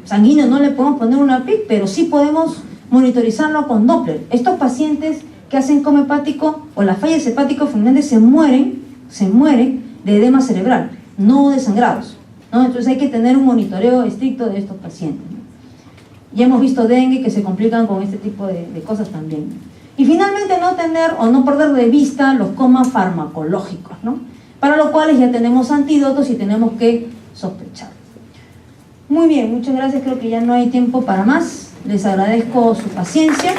S1: sanguíneo no le podemos poner una PIC, pero sí podemos monitorizarlo con Doppler. Estos pacientes que hacen coma hepático o las fallas hepático-fulminantes se mueren de edema cerebral, no de sangrados, ¿no? Entonces hay que tener un monitoreo estricto de estos pacientes, ¿no? Ya hemos visto dengue que se complican con este tipo de cosas también. Y finalmente no tener o no perder de vista los comas farmacológicos, ¿no?, para lo cual ya tenemos antídotos y tenemos que sospechar. Muy bien, muchas gracias, creo que ya no hay tiempo para más. Les agradezco su paciencia.